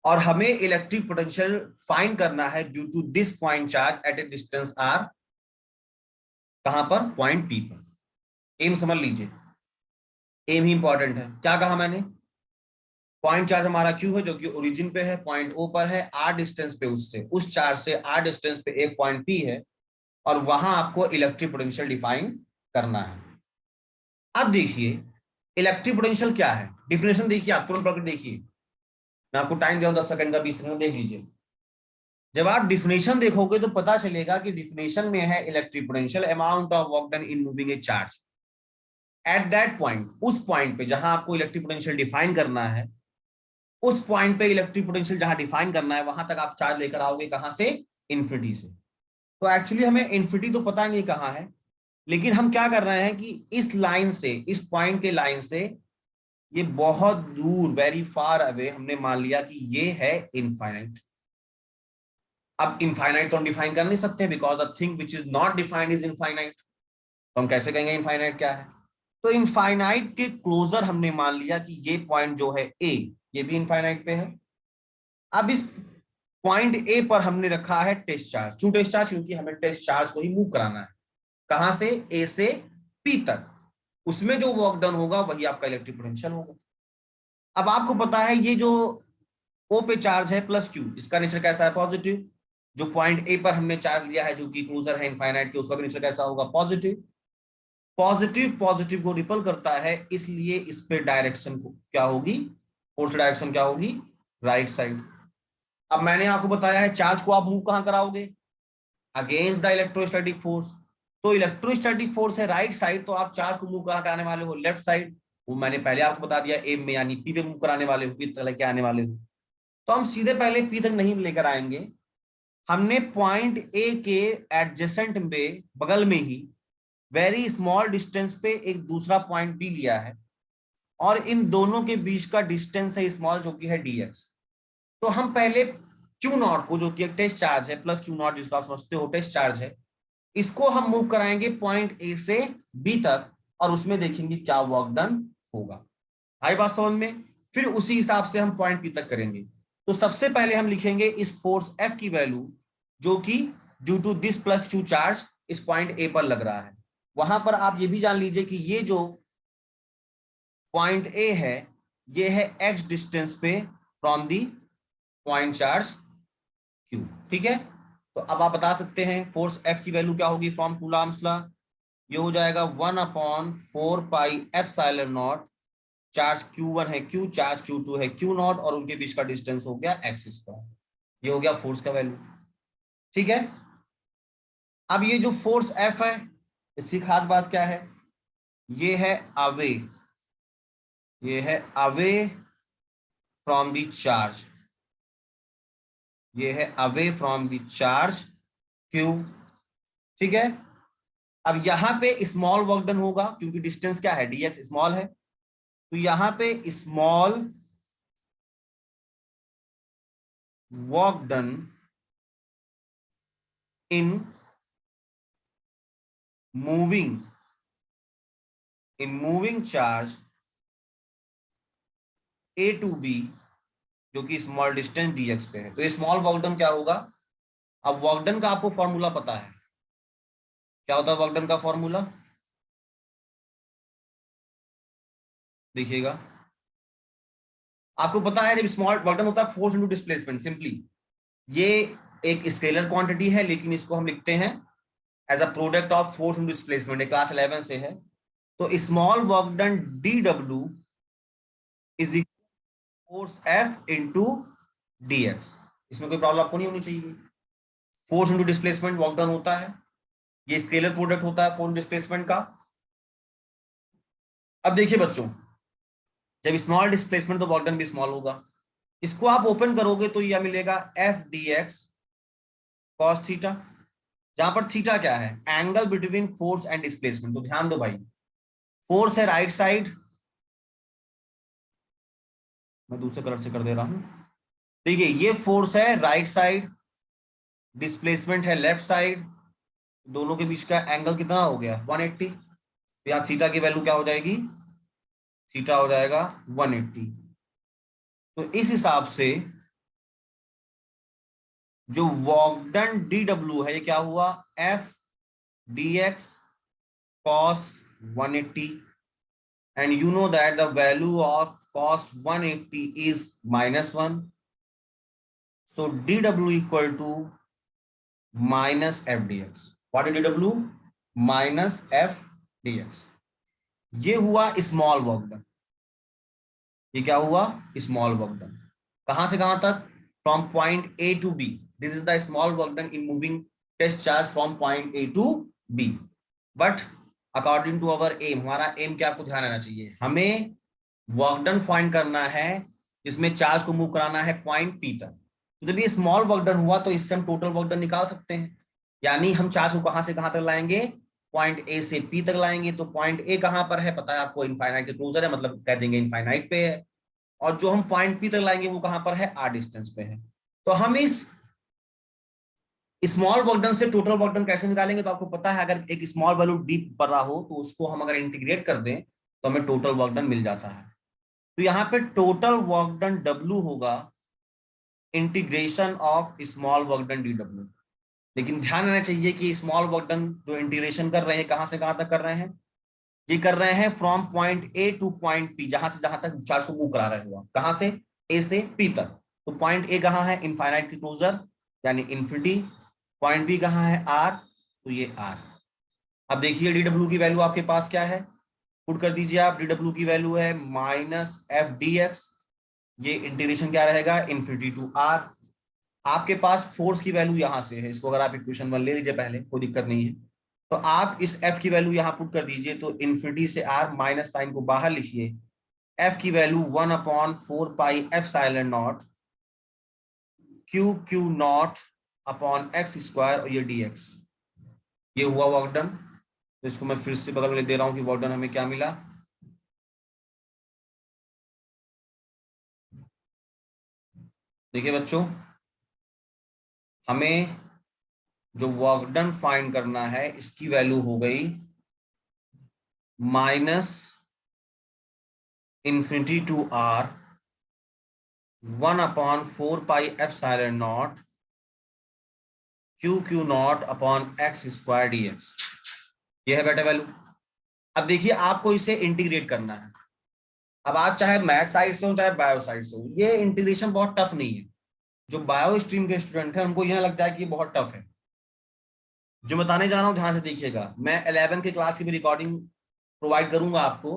और हमें इलेक्ट्रिक पोटेंशियल फाइंड करना है due to this point charge at a distance R. कहां पर? पॉइंट पी पर। एम समझ लीजिए, एम ही इंपॉर्टेंट है। क्या कहा मैंने? पॉइंट चार्ज हमारा क्यू है जो कि ओरिजिन पे है, पॉइंट ओ पर है, आर डिस्टेंस पे उससे, उस चार्ज से आर डिस्टेंस पे एक पॉइंट पी है, और वहां आपको इलेक्ट्रिक पोटेंशियल डिफाइन करना है। अब देखिए इलेक्ट्रिक पोटेंशियल क्या है, डिफिनेशन देखिए, आप तुरंत पकड़ देखिए। मैं आपको टाइम दे रहा हूं 10 सेकंड का, 20 सेकंड देख लीजिए। जब आप डिफिनेशन देखोगे तो पता चलेगा कि डिफिनेशन में है electric potential amount of work done in moving a charge at that point. उस पॉइंट पे जहां आपको इलेक्ट्रिक पोटेंशियल डिफाइन करना है, उस पॉइंट पे इलेक्ट्रिक पोटेंशियल जहां डिफाइन करना है, वहां तक आप चार्ज लेकर आओगे कहां से? इन्फिनिटी से। तो एक्चुअली हमें इन्फिनिटी तो पता नहीं कहां है, लेकिन हम क्या कर रहे हैं कि इस लाइन से, इस पॉइंट के लाइन से ये बहुत दूर, वेरी फार अवे, हमने मान लिया कि ये है इनफाइनाइट। अब इनफाइनाइट तो हम डिफाइन कर नहीं सकते, because the thing which is not defined is infinite. तो हम कैसे कहेंगे इनफाइनाइट क्या है? तो इनफाइनाइट के क्लोजर हमने मान लिया कि ये पॉइंट जो है ए, ये भी इनफाइनाइट पे है। अब इस पॉइंट ए पर हमने रखा है टेस्ट चार्ज। क्यों टेस्ट चार्ज? क्योंकि हमें टेस्ट चार्ज को ही मूव कराना है। कहां से? ए से पी तक। उसमें जो वर्क डन होगा वही आपका इलेक्ट्रिक पोटेंशियल होगा। अब आपको पता है ये जो ओ पे चार्ज है प्लस क्यू, इसका नेचर कैसा है? पॉजिटिव। जो पॉइंट ए पर हमने चार्ज लिया है जो कि क्लोजर है इनफाइनाइट के, उसका भी नेचर कैसा होगा? पॉजिटिव। पॉजिटिव पॉजिटिव को रिपल करता है, इसलिए इस पे डायरेक्शन को क्या होगी? फोर्स डायरेक्शन क्या होगी? Right side. अब मैंने आपको बताया है चार्ज को आप मूव कहां कराओगे? Against the electrostatic force. तो इलेक्ट्रोस्टैटिक फोर्स है राइट साइड, तो आप चार्ज को मूव कहां कराने वाले हो? Left side. वो मैंने पहले आपको बता दिया, एम में यानी पी पे मूव कराने वाले हो, पी तक लेके आने वाले हो। तो हम सीधे पहले पी तक नहीं लेकर आएंगे, हमने पॉइंट ए के एडजेसेंट में, बगल में ही वेरी स्मॉल डिस्टेंस पे एक दूसरा पॉइंट बी लिया है, और इन दोनों के बीच का डिस्टेंस है स्मॉल, जो कि है डीएक्स। तो हम पहले क्यू नॉट को, जो कि एक टेस्ट चार्ज है, प्लस क्यू नॉट जिसको आप समझते हो टेस्ट चार्ज है, इसको हम मूव कराएंगे पॉइंट ए से बी तक, और उसमें देखेंगे क्या वर्क डन होगा। आई बात समझ में? फिर उसी हिसाब से हम पॉइंट बी तक करेंगे। तो सबसे पहले हम लिखेंगे इस फोर्स एफ की वैल्यू, जो कि due to this plus q charge इस पॉइंट ए पर लग रहा है। वहां पर आप ये भी जान लीजिए कि ये जो पॉइंट ए है, ये है एक्स डिस्टेंस पे from the point charge Q. ठीक है? तो अब आप बता सकते हैं फोर्स एफ की वैल्यू क्या होगी फ्रॉम कूलॉम्स लॉ। ये हो जाएगा 1/4 pi epsilon not. Charge Q1 है Q, चार्ज Q2 है Q नॉट, और उनके बीच का डिस्टेंस हो गया एक्स स्क्वायर। ये हो गया फोर्स का वैल्यू। ठीक है? अब ये जो फोर्स F है, इसकी खास बात क्या है? ये है अवे, ये है अवे फ्रॉम द चार्ज, ये है away from the charge Q। ठीक है? अब यहां पे स्मॉल वर्क डन होगा, क्योंकि डिस्टेंस क्या है? dx स्मॉल है। तो यहां पे small work done in moving, in moving charge A to B, जो कि स्मॉल डिस्टेंस dx पे है। तो स्मॉल वर्क डन क्या होगा? अब वर्क डन का आपको फॉर्मूला पता है, क्या होता है वर्क डन का फॉर्मूला? देखिएगा, आपको पता है जब स्मॉल वर्क डन होता है फोर्स इनटू डिस्प्लेसमेंट, सिंपली ये एक स्केलर क्वांटिटी है, लेकिन इसको हम लिखते हैं as a product of force into displacement. Class 11 से है। तो small work done d W is force F into d x. इसमें कोई प्रॉब्लम आपको नहीं होनी चाहिए। Force into displacement work done होता है, ये स्केलर प्रोडक्ट होता है फोर्स डिस्प्लेसमेंट का। अब देखिए बच्चों, जब स्मॉल डिस्प्लेसमेंट तो वर्क डन भी स्मॉल होगा। इसको आप ओपन करोगे तो यह मिलेगा F D x cos theta, जहां पर थीटा क्या है? Angle between force and displacement. तो ध्यान दो भाई, फोर्स है राइट साइड, मैं दूसरे कलर से कर दे रहा हूं। देखिए ये फोर्स है राइट साइड, डिस्प्लेसमेंट है लेफ्ट साइड, दोनों के बीच का एंगल कितना हो गया? 180। तो यहाँ थीटा की वैल्यू क्या हो जाएगी? थीटा हो जाएगा 180। तो इस हिसाब से जो वर्क डन डी डब्ल्यू है, ये क्या हुआ? F D x cos 180, and you know that the value of cos 180 is -1, so dw equal to minus f dx। what is dw? minus f dx। ये हुआ स्मॉल वर्क डन। ये क्या हुआ? Small work done. कहां से कहां तक? From point A to B. This is the small work done in moving test charge from point A to B. But according to our aim, हमारा aim क्या आपको ध्यान रहना चाहिए, हमें वर्क डन फाइंड करना है जिसमें चार्ज को मूव कराना है पॉइंट पी तक। तो जब ये स्मॉल वर्क डन हुआ तो इससे हम टोटल वर्क डन निकाल सकते हैं। यानी हम चार्ज को कहां से कहां तक लाएंगे? पॉइंट ए से पी तक लाएंगे। तो पॉइंट ए कहां पर है पता है आपको? इनफाइनाइट के क्लोजर है, मतलब कह देंगे इनफाइनाइट पे है। और जो हम पॉइंट पी तक लाएंगे वो कहां पर है? आर डिस्टेंस पे है। तो हम इस स्मॉल वर्क डन से टोटल वर्क डन कैसे निकालेंगे, तो आपको पता है अगर एक स्मॉल वैल्यू डीप पर रहा हो तो उसको हम अगर इंटीग्रेट कर दें तो हमें टोटल वर्क डन मिल जाता है। तो यहाँ पे टोटल वर्क डन डब्ल्यू होगा integration of small work done d W. लेकिन ध्यान रहना चाहिए कि स्मॉल वर्क डन जो इंटीग्रेशन कर रहे हैं कहां से कहां तक कर रहे हैं, ये कर रहे हैं from point A two point P, जहां से जहां तक चार्ज को मूव करा रहे हो आप, कहां से, ए से पी तक। तो पॉइंट ए कहां है, इनफाइनाइट की क्लोजर यानी इन्फिनिटी। पॉइंट बी कहां है, आर, तो ये आर। अब देखिए डी डब्ल्यू की वैल्यू आपके पास क्या है, पुट कर दीजिए आप, डी डब्ल्यू की वैल्यू है माइनस एफ डी एक्स, ये इंटीग्रेशन क्या रहेगा, इन्फिनिटी टू आर। आपके पास फोर्स की वैल्यू यहां से है, इसको अगर आप इक्वेशन वन ले लीजिए पहले, कोई दिक्कत नहीं है। तो आप इस एफ की वैल्यू यहां पुट कर दीजिए, तो इन्फिनिटी से आर, माइनस साइन को बाहर लिखिए, एफ की value 1/4 pi epsilon naught Q Q naught upon x square, और ये डी एक्स, ये हुआ वर्क डन। तो इसको मैं फिर से बगल में दे रहा हूं कि वर्क डन हमें क्या मिला। देखिए बच्चों, हमें जो वर्क डन फाइंड करना है इसकी वैल्यू हो गई minus infinity to r 1/4 pi epsilon naught Q Q naught upon x square d x, ये है बेटा वैल्यू। अब देखिए आपको इसे इंटीग्रेट करना है। अब आप चाहे मैथ साइड से हो चाहे बायो साइड से हो, ये इंटीग्रेशन बहुत टफ नहीं है। जो बायो स्ट्रीम के स्टूडेंट हैं उनको यह लग जाए कि ये बहुत टफ है। जो बताने जा रहा हूं ध्यान से देखिएगा, मैं 11 के क्लास की भी रिकॉर्डिंग प्रोवाइड करूंगा आपको,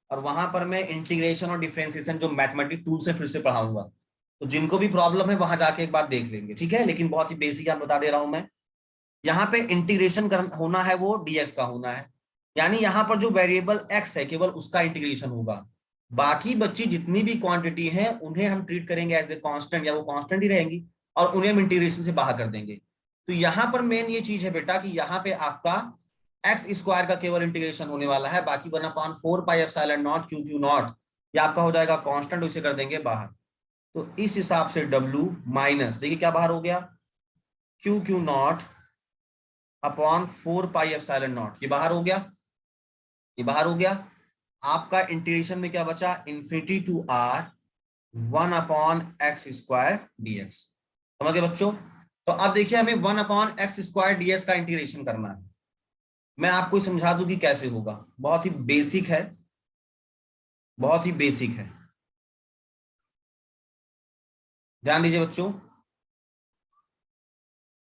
और वहां पर मैं इंटीग्रेशन और डिफरेंशिएशन जो मैथमेटिक टूल से फिर से पढ़ाऊंगा। तो जिनको भी प्रॉब्लम है वहां जाके एक बार देख लेंगे, ठीक है। लेकिन बहुत ही बेसिक आप बता दे रहा हूं मैं। यहाँ पे इंटीग्रेशन होना है वो डीएक्स का होना है, यानी यहाँ पर जो वेरिएबल एक्स है केवल उसका इंटीग्रेशन होगा। बाकी बच्ची जितनी भी क्वांटिटी है उन्हें हम ट्रीट करेंगे एज ए कांस्टेंट, या वो कांस्टेंट ही रहेंगी, और उन्हें हम इंटीग्रेशन से बाहर कर देंगे। तो यहाँ पर मेन ये चीज है बेटा कि यहाँ पे आपका एक्स स्क्वायर का केवल इंटीग्रेशन होने वाला है, बाकी 1/4 pi epsilon naught Q Q not ये आपका हो जाएगा कांस्टेंट, उसे कर देंगे बाहर। तो इस हिसाब से डब्ल्यू माइनस, देखिए क्या बाहर हो गया, q Q naught upon 4 pi epsilon not, ये बाहर हो गया, ये बाहर हो गया। आपका इंटीग्रेशन में क्या बचा, infinity to are 1/x² dx। समझ गए बच्चों। तो अब देखिए हमें 1/x² dx का इंटीग्रेशन करना है। मैं आपको समझा दूं कि कैसे होगा, बहुत ही बेसिक है, बहुत ही बेसिक है। ध्यान दीजिए बच्चों,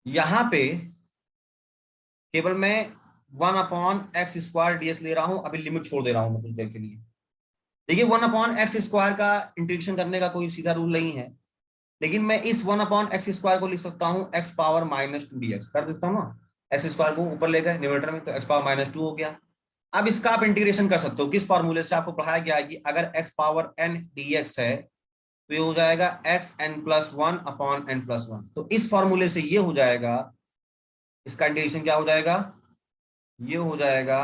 यहां पे केवल मैं 1/x² dx ले रहा हूं, अभी लिमिट छोड़ दे रहा हूं मैं कुछ देर के लिए। देखिए 1/x² का इंटीग्रेशन करने का कोई सीधा रूल नहीं है, लेकिन मैं इस 1/x² को लिख सकता हूं x⁻−2 dx, कर देता हूं ना, एक्स स्क्वायर को ऊपर ले गए न्यूमरेटर में, तो x⁻−2 हो गया। अब इसका आप इंटीग्रेशन कर सकते हो किस फॉर्मूले से, आपको पढ़ाया गया है कि अगर x⁻n dx है तो ये हो जाएगा xn+1/n+1। तो इस फॉर्मूले से ये हो जाएगा, इसका इंटीग्रेशन क्या हो जाएगा, ये हो जाएगा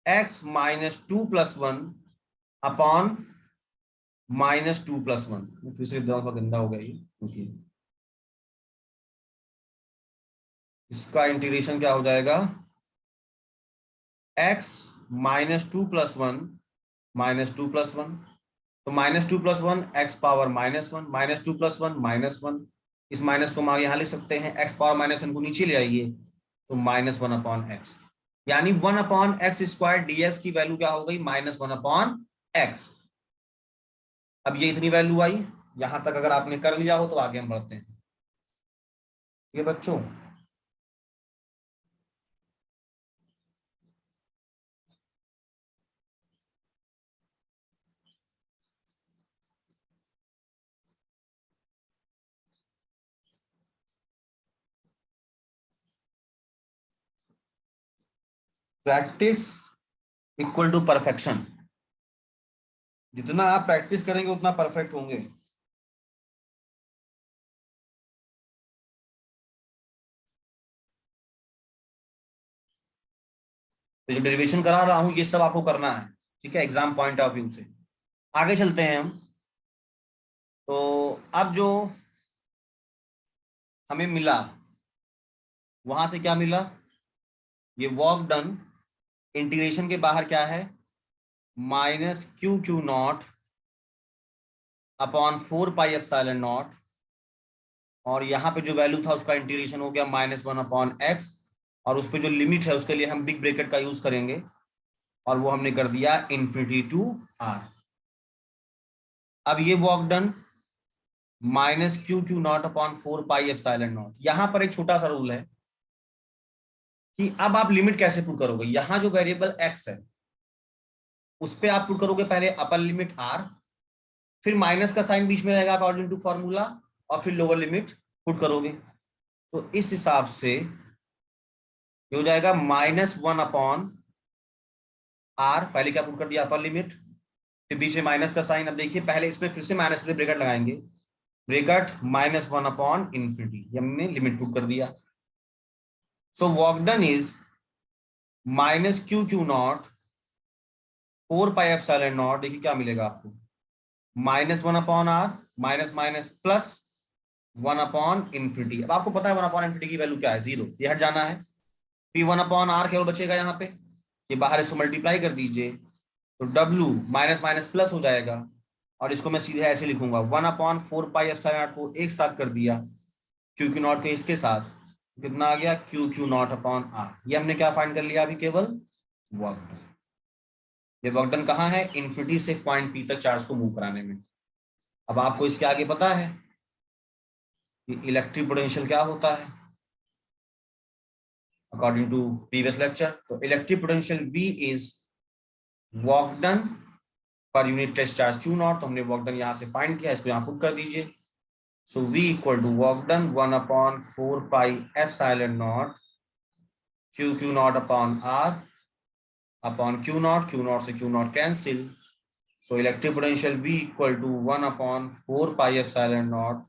x-2+1/-2+1। फिर से थोड़ा गंदा हो गया ये, क्योंकि इसका इंटीग्रेशन क्या हो जाएगा, x-2+1/-2+1। तो -2+1 x⁻−1, -2+1 -1, इस माइनस को हम आगे यहाँ लिख सकते हैं, x⁻−1 को नीचे ले आइए तो -1/x, यानी 1/x² dx की वैल्यू क्या हो गई, -1/x। अब ये इतनी वैल्यू आई, यहां तक अगर आपने कर लिया हो तो आगे हम बढ़ते हैं। ये बच्चों प्रैक्टिस इक्वल टू परफेक्शन, जितना आप प्रैक्टिस करेंगे उतना परफेक्ट होंगे। तो जो डेरिवेशन करा रहा हूं ये सब आपको करना है, ठीक है, एग्जाम पॉइंट ऑफ व्यू से। आगे चलते हैं हम। तो अब जो हमें मिला वहां से क्या मिला, ये वर्क डन इंटीग्रेशन के बाहर क्या है, minus q Q naught upon 4 pi epsilon not, और यहाँ पे जो वैल्यू था उसका इंटीग्रेशन हो गया -1/x, और उस पर जो लिमिट है उसके लिए हम बिग ब्रैकेट का यूज करेंगे, और वो हमने कर दिया इन्फिनिटी टू r। अब ये work done minus q Q naught upon 4 pi epsilon naught. यहां पर एक छोटा सा रूल है कि अब आप लिमिट कैसे पुट करोगे, यहां जो वेरिएबल x है उस पर आप पुट करोगे पहले अपर लिमिट r, फिर माइनस का साइन बीच में रहेगा अकॉर्डिंग टू फॉर्मूला, और फिर लोअर लिमिट पुट करोगे। तो इस हिसाब से ये हो जाएगा -1/r, पहले क्या पुट कर दिया अपर लिमिट, फिर बीच में माइनस का साइन। अब देखिए पहले इसमें फिर से माइनस से ब्रैकेट लगाएंगे, ब्रैकेट -1/∞, हमने लिमिट पुट कर दिया। सो work done is minus q Q not 4 pi epsilon not, देखिए क्या मिलेगा आपको, -1/r, माइनस माइनस प्लस 1/∞। अब आपको पता है 1/∞ की वैल्यू क्या है, 0, ये हट जाना है, फिर 1/r केवल बचेगा यहाँ पे, ये बाहर इसको मल्टीप्लाई कर दीजिए, तो W माइनस माइनस प्लस हो जाएगा, और इसको मैं सीधे ऐसे लिखूंगा 1/4 पाई एप्सिलॉन नॉट को एक साथ कर दिया क्यू क्यू नॉट के इसके साथ, कितना आ गया q Q naught upon r. ये हमने क्या फाइंड कर लिया अभी, केवल वर्क डन। ये वर्क डन कहाँ है, इन्फिनिटी से पॉइंट पी तक चार्ज को मूव कराने में। अब आपको इसके आगे पता है कि इलेक्ट्रिक पोटेंशियल क्या होता है अकॉर्डिंग टू प्रीवियस लेक्चर। तो electric potential V is work done per unit test charge Q naught. तो हमने वर्क डन यहाँ से फाइंड किया, इसको यहाँ पुट कर दीजिए। So V equal to work done 1/4 pi epsilon naught Q Q naught upon R upon Q naught से Q naught cancel. So electric potential V equal to 1/4 pi epsilon naught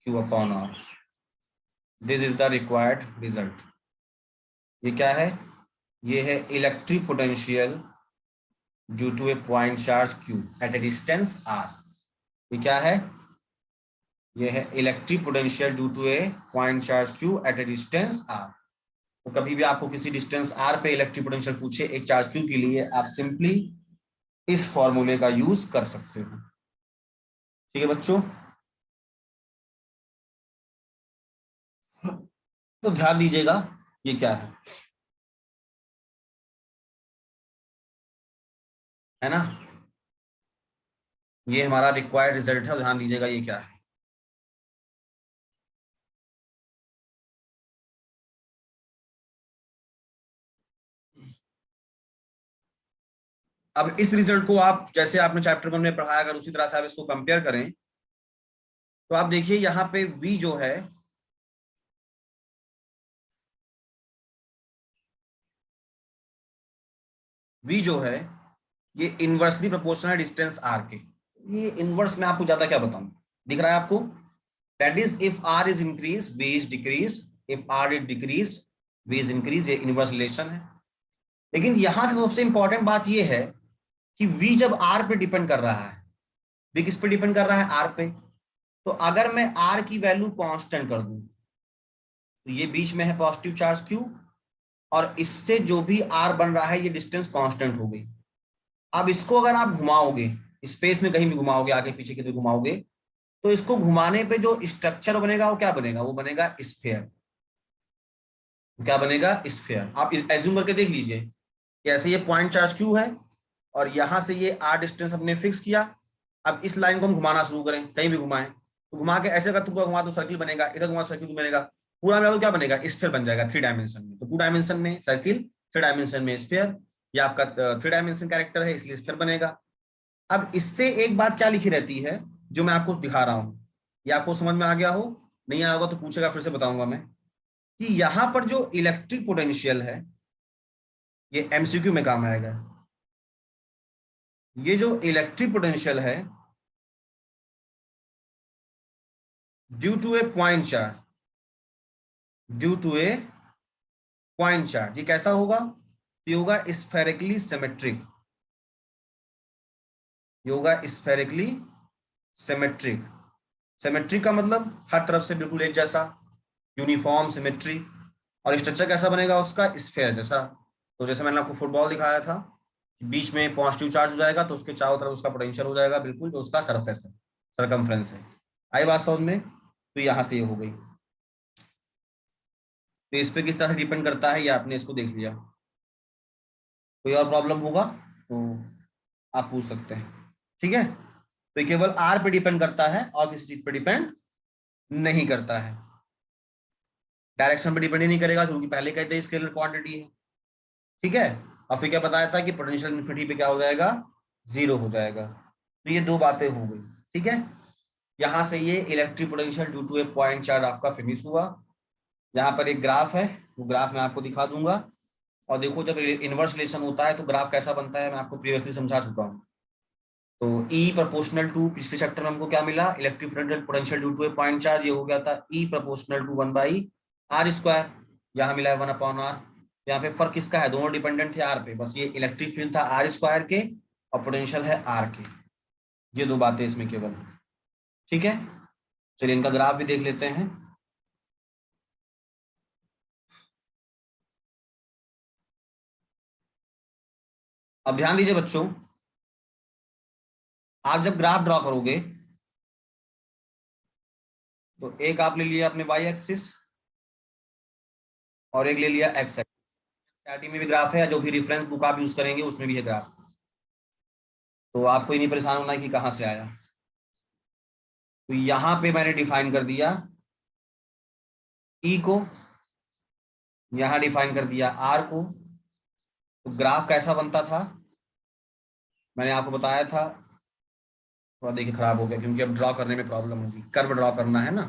Q upon R। This is the required result. ये क्या है, ये है electric potential due to a point charge Q at a distance R। ये क्या है, ये है electric potential due to a point charge Q at a distance R। तो कभी भी आपको किसी डिस्टेंस R पे इलेक्ट्रिक पोटेंशियल पूछे एक चार्ज Q के लिए, आप सिंपली इस फॉर्मूले का यूज कर सकते हो। ठीक है बच्चों, तो ध्यान दीजिएगा ये क्या है ना, ये हमारा रिक्वायर्ड रिजल्ट है, ध्यान दीजिएगा ये क्या है। अब इस रिजल्ट को आप जैसे आपने चैप्टर 1 में पढ़ाया, अगर उसी तरह से आप इसको कंपेयर करें तो आप देखिए यहाँ पे V जो है ये इनवर्सली प्रोपोर्शनल डिस्टेंस R के। ये इनवर्स में आपको ज्यादा क्या बताऊं, दिख रहा है आपको, that is if R is increase V is decrease, if R is decrease V is increase, ये इनवर्स रिलेशन है। लेकिन यहां से सबसे इंपॉर्टेंट बात ये है कि V जब R पे डिपेंड कर रहा है, V किस पे डिपेंड कर रहा है, R पे, तो अगर मैं R की वैल्यू कांस्टेंट कर दूं तो ये बीच में है पॉजिटिव चार्ज Q, और इससे जो भी R बन रहा है ये डिस्टेंस कांस्टेंट हो गई। अब इसको अगर आप घुमाओगे, स्पेस में कहीं भी घुमाओगे, आगे पीछे किधर घुमाओगे, तो इसको घुमाने पे जो स्ट्रक्चर बनेगा वो क्या बनेगा, वो बनेगा स्फीयर। क्या बनेगा, स्फीयर। आप एज्यूम करके देख लीजिए कि ऐसे ये पॉइंट चार्ज Q है, और यहां से ये R डिस्टेंस हमने फिक्स किया। अब इस लाइन को हम घुमाना शुरू करें, कहीं भी घुमाएं, तो घुमा के ऐसे अगर तुमको घुमा तो सर्किल बनेगा, इधर घुमा सर्किल बनेगा, पूरा मिला तो क्या बनेगा, स्फीयर बन जाएगा 3 डायमेंशन में। तो 2 डायमेंशन में सर्किल, 3 डायमेंशन में स्फीयर, ये आपका 3 डायमेंशन कैरेक्टर है इसलिए स्फीयर बनेगा। अब इससे एक बात क्या लिखी रहती है जो मैं आपको दिखा रहा हूं, ये आपको समझ में आ गया हो, नहीं आया होगा तो पूछेगा, फिर से बताऊंगा मैं, कि यहां पर जो इलेक्ट्रिक पोटेंशियल है ये एमसीक्यू में काम आएगा। ये जो इलेक्ट्रिक पोटेंशियल है due to a point charge, due to a point charge, ये कैसा होगा, ये होगा स्फेरिकली सिमेट्रिक, ये होगा स्फेरिकली सिमेट्रिक। सिमेट्रिक का मतलब हर तरफ से बिल्कुल एक जैसा, यूनिफॉर्म सिमेट्री। और स्ट्रक्चर कैसा बनेगा उसका, स्फेयर जैसा। तो जैसे मैंने आपको फुटबॉल दिखाया था, बीच में पॉजिटिव चार्ज हो जाएगा तो उसके चारों तरफ उसका पोटेंशियल हो जाएगा बिल्कुल, जो उसका सरफेस है, सरकमफ्रेंस है। आई बात समझ में? तो यहाँ से ये हो गई। तो इस पे किस तरह से डिपेंड करता है ये आपने इसको देख लिया। कोई और प्रॉब्लम होगा तो आप पूछ सकते हैं, ठीक है। तो ये केवल आर पे डिपेंड करता है और किसी चीज पे डिपेंड नहीं करता है। डायरेक्शन पे डिपेंड ही नहीं करेगा क्योंकि पहले कहते हैं स्केलर क्वांटिटी है, ठीक है। और फिर क्या बताया था कि पोटेंशियल इन्फिनिटी पे क्या हो जाएगा, जीरो हो जाएगा। तो ये दो बातें हो गई, ठीक है। यहां से ये electric potential due to a point charge आपका फिनिश हुआ। यहाँ पर एक ग्राफ है, वो ग्राफ मैं आपको दिखा दूंगा। और देखो जब इनवर्स रिलेशन होता है तो ग्राफ कैसा बनता है, मैं आपको प्रीवियसली समझा चुका हूँ। तो E प्रोपोर्शनल टू, पिछले चैप्टर में हमको क्या मिला, electric potential due to a point charge, ये हो गया था E प्रोपोर्शनल टू 1/r²। यहाँ मिला है 1/r। यहाँ पे फर्क किसका है, दोनों डिपेंडेंट थे आर पे, बस ये इलेक्ट्रिक फील्ड था r² के और पोटेंशियल है आर के। ये दो बातें इसमें केवल, ठीक है। चलिए इनका ग्राफ भी देख लेते हैं। अब ध्यान दीजिए बच्चों, आप जब ग्राफ ड्रॉ करोगे तो एक आप ले लिया अपने वाई एक्सिस और एक ले लिया एक्स एक्सिस। एनसीईआरटी में भी ग्राफ है, जो भी रेफरेंस बुक आप यूज करेंगे उसमें भी है ग्राफ। तो आपको ही नहीं परेशान होना है कि कहाँ से आया। तो यहां पे मैंने डिफाइन कर दिया ई को, यहां डिफाइन कर दिया आर को। तो ग्राफ कैसा बनता था मैंने आपको बताया था, थोड़ा देखिए खराब हो गया क्योंकि अब ड्रॉ करने में प्रॉब्लम होगी, कर्व ड्रॉ करना है ना।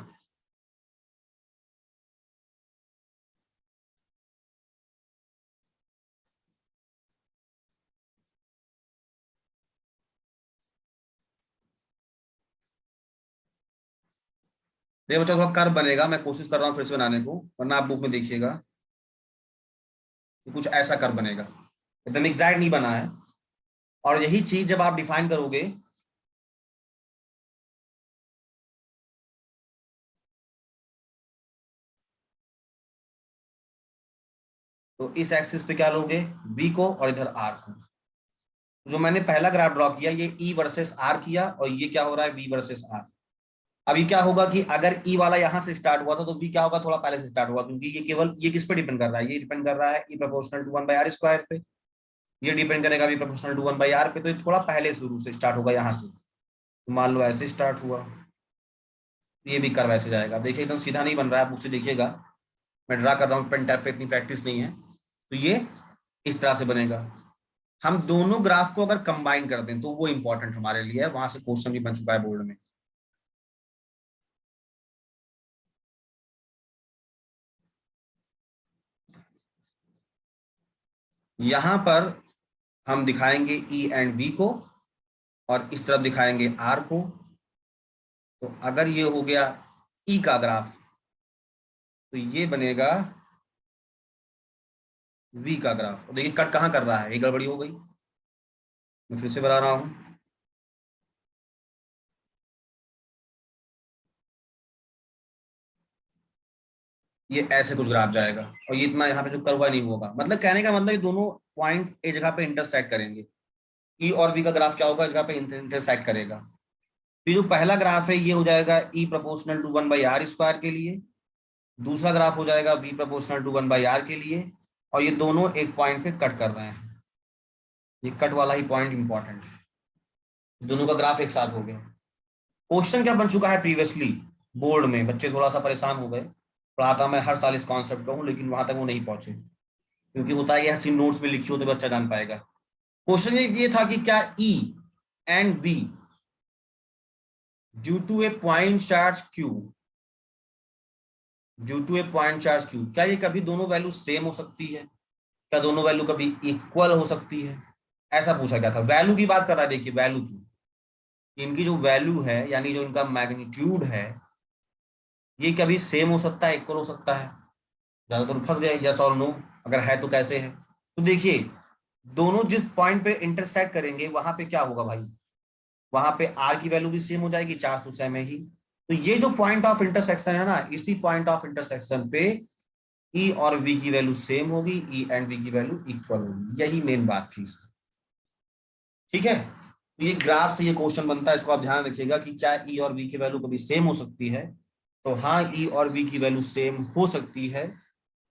देखिए बच्चों थोड़ा कर्व बनेगा, मैं कोशिश कर रहा हूँ फिर से बनाने को, वरना आप बुक में देखिएगा कि कुछ ऐसा कर्व बनेगा, एकदम एग्जैक्ट नहीं बना है। और यही चीज जब आप डिफाइन करोगे तो इस एक्सिस पे क्या लोगे, बी को और इधर आर को। जो मैंने पहला ग्राफ ड्रॉ किया ये ई वर्सेस आर किया और ये क्या हो रहा है, बी वर्सेस आर। अभी क्या होगा कि अगर ई वाला यहां से स्टार्ट हुआ था तो बी क्या होगा, थोड़ा पहले से स्टार्ट हुआ, क्योंकि ये केवल ये किस पे डिपेंड कर रहा है, ये डिपेंड कर रहा है ई प्रोपोर्शनल टू 1/r² पे। ये डिपेंड करेगा बी प्रोपोर्शनल टू 1/r पे, तो ये थोड़ा पहले शुरू से स्टार्ट होगा यहाँ से। तो मान लो ऐसे स्टार्ट हुआ, ये भी कर्व ऐसे जाएगा। देखिए एकदम सीधा नहीं बन रहा है, आप मुझसे देखिएगा, मैं ड्रा कर रहा हूँ, पेन टैप पे इतनी प्रैक्टिस नहीं है। तो ये इस तरह से बनेगा। हम दोनों ग्राफ को अगर कंबाइन कर दें तो वो इंपॉर्टेंट हमारे लिए है, वहां से क्वेश्चन भी बन चुका है बोर्ड में। यहां पर हम दिखाएंगे ई एंड बी को और इस तरफ दिखाएंगे आर को। तो अगर ये हो गया ई का ग्राफ तो ये बनेगा वी का ग्राफ। और देखिए कट कहाँ कर रहा है, ये गड़बड़ी हो गई। मैं फिर से बना रहा हूं, ये ऐसे कुछ ग्राफ जाएगा और ये इतना यहाँ पे जो कर्व नहीं होगा, मतलब कहने का मतलब ये दोनों पॉइंट एक जगह पे इंटरसेक्ट करेंगे। ई और वी का ग्राफ क्या होगा, इस जगह पे इंटरसेक्ट करेगा। तो जो पहला ग्राफ है ये हो जाएगा ई प्रोपोर्शनल टू 1/r² के लिए, दूसरा ग्राफ हो जाएगा वी प्रोपोर्शनल टू 1/r के लिए। और ये दोनों एक पॉइंट पे कट कर रहे हैं, ये कट वाला ही पॉइंट इंपॉर्टेंट है। दोनों का ग्राफ एक साथ हो गया। क्वेश्चन क्या बन चुका है प्रीवियसली बोर्ड में, बच्चे थोड़ा सा परेशान हो गए। पढ़ाता मैं हर साल इस कॉन्सेप्ट का हूँ लेकिन वहां तक वो नहीं पहुंचे, क्योंकि होता है हर चीज नोट्स में लिखी हो तो बच्चा जान पाएगा। क्वेश्चन ये था कि क्या E and B due to a point charge q, due to a point charge q, क्या ये कभी दोनों वैल्यू सेम हो सकती है, क्या दोनों वैल्यू कभी इक्वल हो सकती है, ऐसा पूछा गया था। वैल्यू की बात कर रहा है, देखिए वैल्यू की, इनकी जो वैल्यू है यानी जो इनका मैग्नीट्यूड है ये कभी सेम हो सकता है, इक्वल हो सकता है। ज्यादातर फंस गए, यस और नो, अगर है तो कैसे है। तो देखिए दोनों जिस पॉइंट पे इंटरसेक्ट करेंगे वहां पे क्या होगा भाई, वहां पे आर की वैल्यू भी सेम हो जाएगी, चार्ज तो सेम है ही। तो ये जो पॉइंट ऑफ इंटरसेक्शन है ना, इसी पॉइंट ऑफ इंटरसेक्शन पे ई और वी की वैल्यू सेम होगी, ई एंड वी की वैल्यू इक्वल होगी, यही मेन बात थी इसकी। ठीक है, तो ये ग्राफ से ये क्वेश्चन बनता है, इसको आप ध्यान रखिएगा कि क्या ई और वी की वैल्यू कभी सेम हो सकती है। तो हाँ, ई और वी की वैल्यू सेम हो सकती है,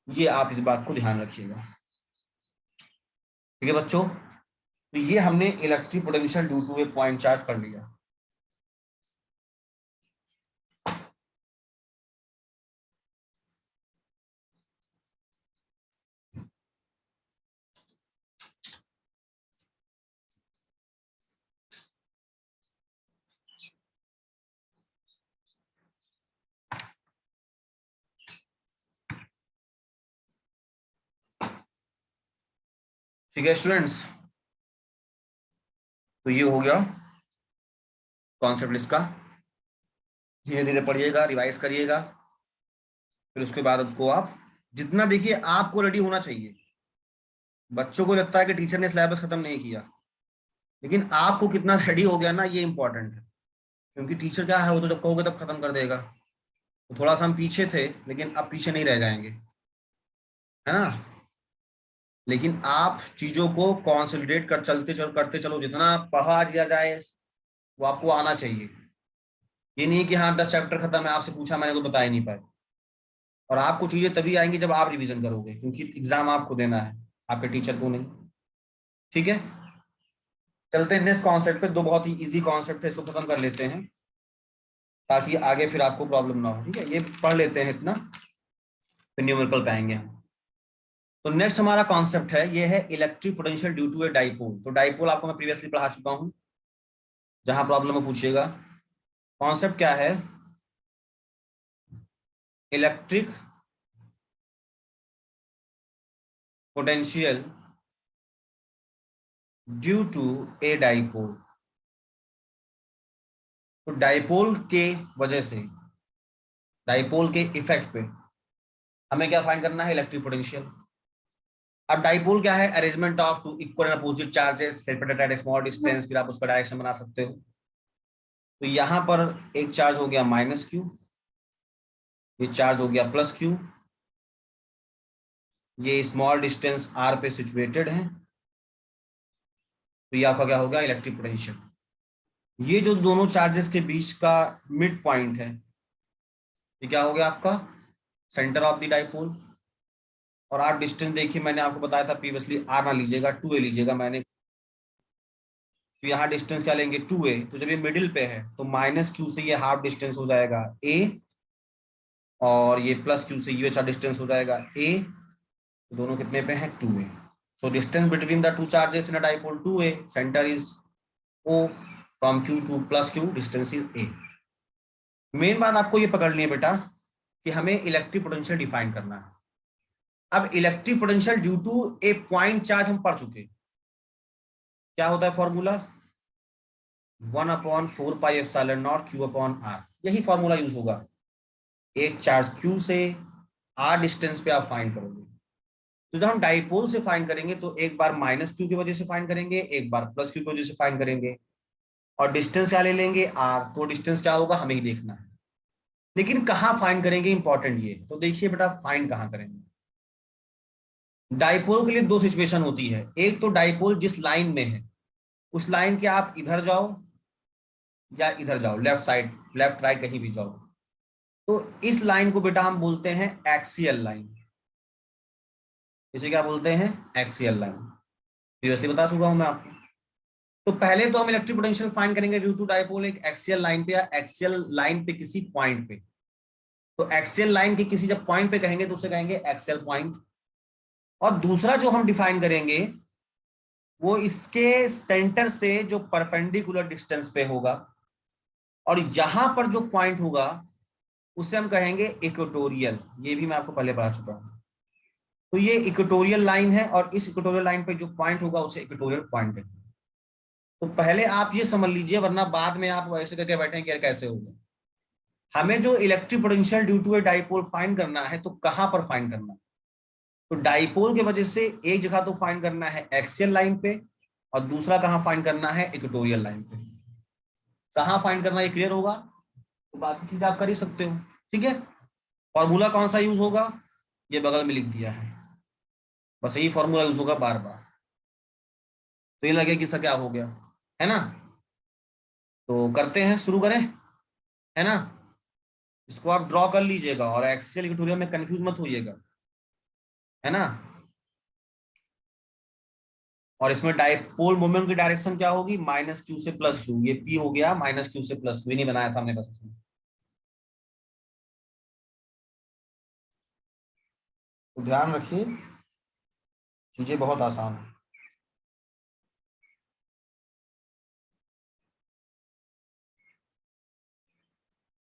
ये आप इस बात को ध्यान रखिएगा। ठीक है बच्चों, तो ये हमने electric potential due to a point charge कर लिया। ठीक है स्टूडेंट्स, तो ये हो गया कॉन्सेप्ट इसका। धीरे धीरे पढ़िएगा, रिवाइज करिएगा, फिर उसके बाद उसको आप जितना, देखिए आपको रेडी होना चाहिए। बच्चों को लगता है कि टीचर ने सिलेबस खत्म नहीं किया, लेकिन आपको कितना रेडी हो गया ना, ये इंपॉर्टेंट है। क्योंकि टीचर क्या है, वो तो जब कहोगे तब खत्म कर देगा। तो थोड़ा सा हम पीछे थे, लेकिन अब पीछे नहीं रह जाएंगे, है ना। लेकिन आप चीजों को कॉन्सोलिडेट कर करते चलो, जितना पढ़ा दिया जाए वो आपको आना चाहिए। ये नहीं कि हाँ 10 चैप्टर खत्म है, आपसे पूछा मैंने तो बता ही नहीं पाए। और आपको चीजें तभी आएंगी जब आप रिवीजन करोगे, क्योंकि एग्जाम आपको देना है, आपके टीचर को नहीं। ठीक है, चलते हैं नेक्स्ट कॉन्सेप्ट पे। दो बहुत ही इजी कॉन्सेप्ट है, इसको खत्म कर लेते हैं ताकि आगे फिर आपको प्रॉब्लम ना हो। ठीक है, ये पढ़ लेते हैं इतना, फिर न्यूमेरिकल पे आएंगे हम। तो नेक्स्ट हमारा कॉन्सेप्ट है, ये है electric potential due to a dipole. तो डाइपोल आपको मैं प्रीवियसली पढ़ा चुका हूं, जहां प्रॉब्लम में पूछिएगा। कॉन्सेप्ट क्या है, electric potential due to a dipole. तो डाइपोल के वजह से, डाइपोल के इफेक्ट पे हमें क्या फाइंड करना है, इलेक्ट्रिक पोटेंशियल। अब डाइपोल क्या है, arrangement of two equal and opposite charges separated at small distance. फिर आप उसका डायरेक्शन बना सकते हो। तो यहां पर एक चार्ज हो गया माइनस क्यू, ये चार्ज हो गया प्लस क्यू, ये स्मॉल डिस्टेंस आर पे सिचुएटेड है। तो ये आपका क्या होगा, इलेक्ट्रिक पोटेंशियल। ये जो दोनों चार्जेस के बीच का मिड पॉइंट है, ये क्या हो गया आपका सेंटर ऑफ द डाइपोल। और आप डिस्टेंस देखिए, मैंने आपको बताया था प्रीवियसली, आर ना लीजिएगा, 2a लीजिएगा मैंने। तो यहाँ डिस्टेंस क्या लेंगे, 2a। तो जब ये मिडिल पे है तो माइनस क्यू से ये हाफ डिस्टेंस हो जाएगा a, और ये प्लस क्यू से ये डिस्टेंस हो जाएगा a। तो दोनों कितने पे हैं, 2a। So distance between the two charges in a dipole 2a, centre is o, from q two plus q distance is a। Main बात आपको ये पकड़नी है बेटा कि हमें इलेक्ट्रिक पोटेंशियल डिफाइन करना है। अब electric potential due to a point charge हम पढ़ चुके। क्या होता है फॉर्मूला, 1/4πε0 Q/r, यही फॉर्मूला यूज होगा। एक चार्ज Q से r डिस्टेंस पे आप फाइंड करोगे। तो जब हम डाइपोल से फाइंड करेंगे तो एक बार माइनस क्यू की वजह से फाइंड करेंगे, एक बार प्लस क्यू की वजह से फाइंड करेंगे, और डिस्टेंस क्या ले लेंगे, r। तो डिस्टेंस क्या होगा हमें ही देखना है। लेकिन कहाँ फाइंड करेंगे, इंपॉर्टेंट ये तो देखिए बेटा, फाइंड कहाँ करेंगे। डाइपोल के लिए दो सिचुएशन होती है। एक तो डाइपोल जिस लाइन में है, उस लाइन के आप इधर जाओ या इधर जाओ, लेफ्ट साइड लेफ्ट राइट कहीं भी जाओ, तो इस लाइन को बेटा हम बोलते हैं एक्सियल लाइन। इसे क्या बोलते हैं, एक्सियल लाइन। प्रीवियसली बता चुका हूं मैं आपको। तो पहले तो हम इलेक्ट्रिक पोटेंशियल फाइंड करेंगे ड्यू टू डाइपोल एक एक्सियल लाइन पे, या एक्सियल लाइन पे किसी पॉइंट पे। तो एक्सियल लाइन के किसी जब पॉइंट पे कहेंगे तो उसे कहेंगे एक्सियल पॉइंट। और दूसरा जो हम डिफाइन करेंगे वो इसके सेंटर से जो परपेंडिकुलर डिस्टेंस पे होगा, और यहां पर जो पॉइंट होगा उसे हम कहेंगे इक्वेटोरियल। ये भी मैं आपको पहले बता चुका हूं। तो ये इक्वेटोरियल लाइन है, और इस इक्वेटोरियल लाइन पे जो पॉइंट होगा उसे इक्वेटोरियल पॉइंट है। तो पहले आप ये समझ लीजिए, वरना बाद में आप वैसे करके बैठे कि यार कैसे होगा। हमें जो electric potential due to a dipole find करना है, तो कहां पर फाइंड करना है, तो डाइपोल के वजह से एक जगह तो फाइंड करना है एक्सियल लाइन पे, और दूसरा कहां फाइंड करना है, इक्वेटोरियल लाइन पे। कहां फाइंड करना है क्लियर होगा, तो बाकी चीज आप कर ही सकते हो। ठीक है, फॉर्मूला कौन सा यूज होगा, ये बगल में लिख दिया है, बस यही फॉर्मूला यूज होगा बार बार। तो ये लगे कि सर क्या हो गया, है ना। तो करते हैं, शुरू करें, है ना। इसको आप ड्रॉ कर लीजिएगा और एक्सियल इक्वेटोरियल में कंफ्यूज मत होइएगा, है ना। और इसमें डाइपोल मोमेंट की डायरेक्शन क्या होगी, -q से +q। ये p हो गया -q से +q, ये नहीं बनाया था हमने बस इसमें। तो ध्यान रखिए, चीजें बहुत आसान है।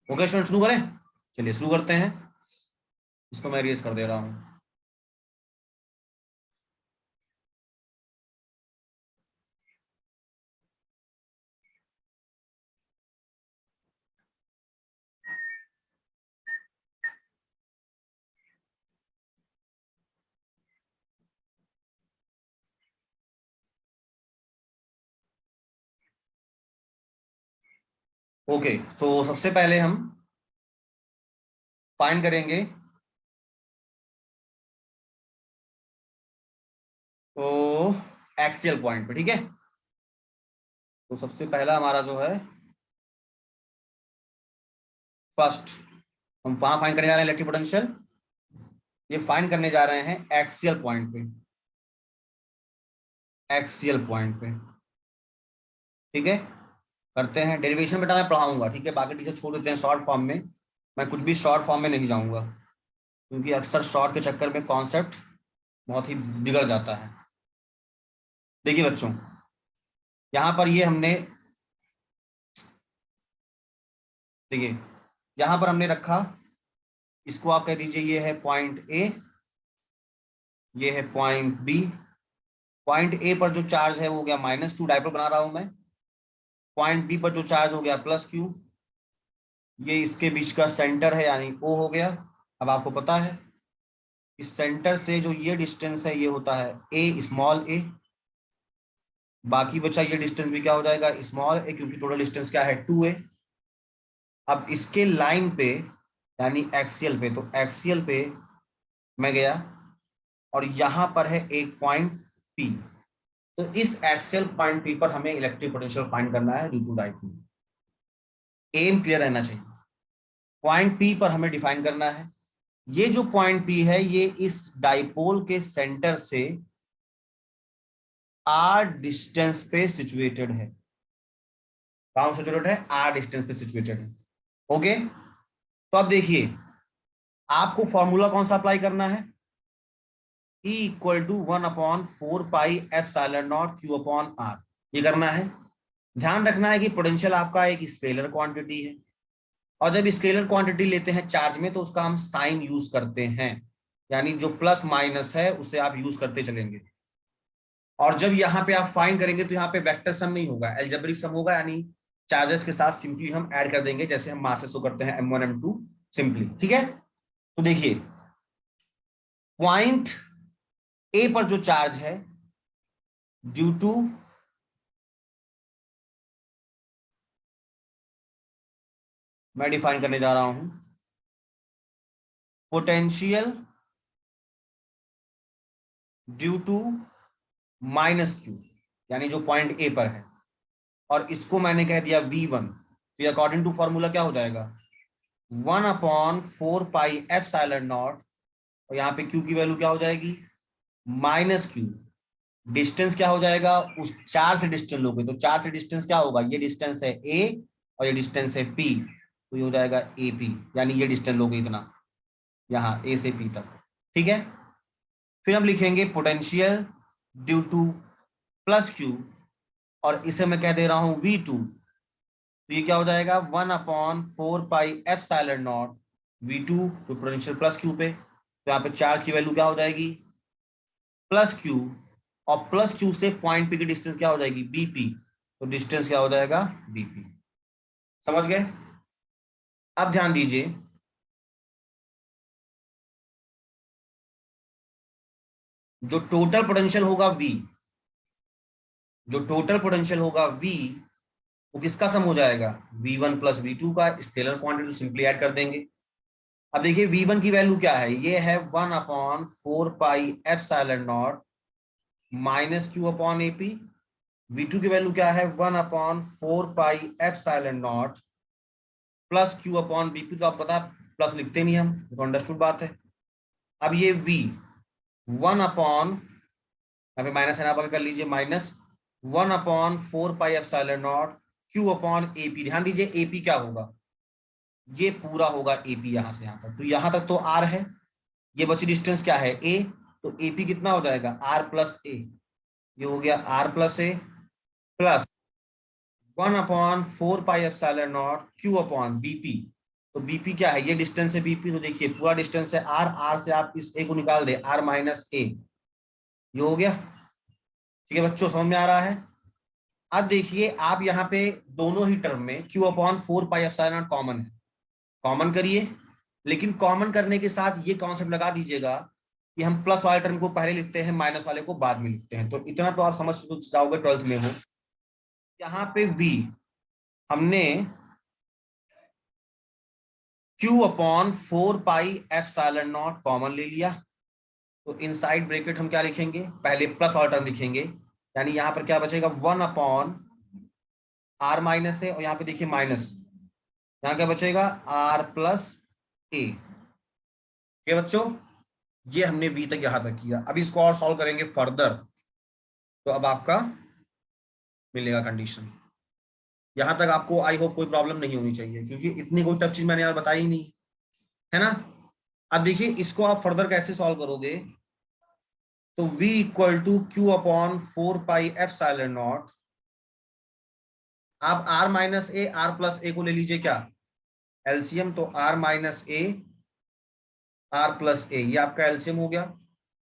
ओके स्टूडेंट, शुरू करें। चलिए शुरू करते हैं। इसको मैं इरेज कर दे रहा हूँ। ओके, तो सबसे पहले हम फाइंड करेंगे तो एक्सियल पॉइंट पे, ठीक है। तो सबसे पहला हमारा जो है, फर्स्ट हम वहां फाइंड करने जा रहे हैं इलेक्ट्रिक पोटेंशियल। ये फाइंड करने जा रहे हैं एक्सियल पॉइंट पे, एक्सियल पॉइंट पे, ठीक है। करते हैं डेरिवेशन, बेटा मैं पढ़ाऊंगा, ठीक है। बाकी टीचर छोड़ देते हैं शॉर्ट फॉर्म में, मैं कुछ भी शॉर्ट फॉर्म में नहीं जाऊंगा, क्योंकि अक्सर शॉर्ट के चक्कर में कॉन्सेप्ट बहुत ही बिगड़ जाता है। देखिए बच्चों, यहाँ पर ये हमने, देखिए यहाँ पर हमने रखा, इसको आप कह दीजिए ये है पॉइंट ए, ये है पॉइंट बी। पॉइंट ए पर जो चार्ज है वो हो गया -2, डायपोल बना रहा हूं मैं। पॉइंट बी पर जो चार्ज हो गया +q, ये इसके बीच का सेंटर है यानी O हो गया। अब आपको पता है इस सेंटर से जो ये डिस्टेंस है ये होता है a, स्मॉल a। बाकी बचा ये डिस्टेंस भी क्या हो जाएगा, स्मॉल a, क्योंकि टोटल डिस्टेंस क्या है 2a। अब इसके लाइन पे यानी एक्सियल पे, तो एक्सियल पे मैं गया और यहां पर है एक पॉइंट P। तो इस एक्सियल पॉइंट P पर हमें इलेक्ट्रिक पोटेंशियल फाइंड करना है due to dipole. Aim clear रहना चाहिए। पॉइंट P पर हमें डिफाइन करना है, ये जो पॉइंट P है ये इस डाइपोल के सेंटर से r डिस्टेंस पे सिचुएटेड है। कहां सिचुएटेड है, r डिस्टेंस पे सिचुएटेड है। ओके, तो अब देखिए आपको फॉर्मूला कौन सा अप्लाई करना है, E = 1/4πε0 Q/r, ये करना है। ध्यान रखना है कि पोटेंशियल आपका एक स्केलर क्वांटिटी है, और जब स्केलर क्वांटिटी लेते हैं चार्ज में तो उसका हम साइन यूज करते हैं, यानी जो प्लस माइनस है उसे आप यूज करते चलेंगे। और जब यहाँ पे आप फाइंड करेंगे तो यहाँ पे वेक्टर सम नहीं होगा, एल्जेब्रिक सम होगा, यानी चार्जेस के साथ सिंपली हम ऐड कर देंगे, जैसे हम मासेस को करते हैं m1 m2 सिंपली, ठीक है। तो देखिए पॉइंट ए पर जो चार्ज है ड्यू टू मैं डिफाइन करने जा रहा हूं पोटेंशियल ड्यू टू -q, यानी जो पॉइंट ए पर है, और इसको मैंने कह दिया V1। तो ये अकॉर्डिंग टू फॉर्मूला क्या हो जाएगा, 1/4πε0, और यहाँ पे q की वैल्यू क्या हो जाएगी, -q। डिस्टेंस क्या हो जाएगा, उस चार से डिस्टेंस लोगे तो चार से डिस्टेंस क्या होगा, ये डिस्टेंस है a और ये डिस्टेंस है p, तो ये हो जाएगा AP, यानी ये डिस्टेंस लोगे इतना, यहाँ a से p तक, ठीक है। फिर हम लिखेंगे पोटेंशियल ड्यू टू +q, और इसे मैं कह दे रहा हूं V2। तो ये क्या हो जाएगा 1/4πε0 V2, तो पोटेंशियल +q पे, तो यहाँ पे चार्ज की वैल्यू क्या हो जाएगी +q, और +q से पॉइंट P की डिस्टेंस क्या हो जाएगी BP, तो डिस्टेंस क्या हो जाएगा BP। समझ गए। अब ध्यान दीजिए, जो टोटल पोटेंशियल होगा V, जो टोटल पोटेंशियल होगा V, वो किसका सम हो जाएगा V1 + V2 का, स्केलर क्वांटिटी सिंपली ऐड कर देंगे। अब देखिए V1 की वैल्यू क्या है, ये है 1/4 pi epsilon naught minus Q upon AP. V2 की वैल्यू क्या है, 1/4 pi epsilon naught plus q upon BP. तो आप पता प्लस लिखते नहीं हम, तो अंडरस्टूड बात है। अब ये V 1/, यहाँ पे माइनस है ना, कर लीजिए minus 1/4 pi epsilon naught q upon AP. ध्यान दीजिए एपी क्या होगा, ये पूरा होगा एपी यहाँ से यहाँ तक। तो यहाँ तक तो आर है, ये बची डिस्टेंस क्या है ए, तो एपी कितना हो जाएगा आर प्लस ए। ये हो गया r plus a plus 1/4 pi epsilon naught q upon BP. तो बीपी क्या है, ये डिस्टेंस है बीपी, तो देखिए पूरा डिस्टेंस है आर, आर से आप इस ए को निकाल दे आर माइनस ए। ये हो गया। ठीक है बच्चों, समझ में आ रहा है। अब देखिए आप यहाँ पे दोनों ही टर्म में Q upon 4 pi epsilon not common है, कॉमन करिए। लेकिन कॉमन करने के साथ ये कॉन्सेप्ट लगा दीजिएगा कि हम प्लस वाले टर्म को पहले लिखते हैं, माइनस वाले को बाद में लिखते हैं। तो इतना तो आप समझ जाओगे, 12th में हो। यहाँ पे v हमने q upon 4 pi epsilon not common ले लिया। तो इनसाइड ब्रैकेट हम क्या लिखेंगे, पहले प्लस वाला टर्म लिखेंगे, यानी यहाँ पर क्या बचेगा 1/r माइनस है, और यहाँ पे देखिए माइनस, यहाँ क्या बचेगा r प्लस ए। ठीक है बच्चों, ये हमने v तक यहां तक किया। अब इसको और सॉल्व करेंगे फर्दर, तो अब आपका मिलेगा कंडीशन। यहां तक आपको आई होप कोई प्रॉब्लम नहीं होनी चाहिए, क्योंकि इतनी कोई टफ चीज मैंने यार बताई ही नहीं, है ना। अब देखिए इसको आप फर्दर कैसे सॉल्व करोगे, तो v equal to Q upon 4 pi epsilon naught. आप r minus A R plus A को ले लीजिए क्या, एलसीएम। तो r minus A R plus A, ये आपका एलसीएम हो गया।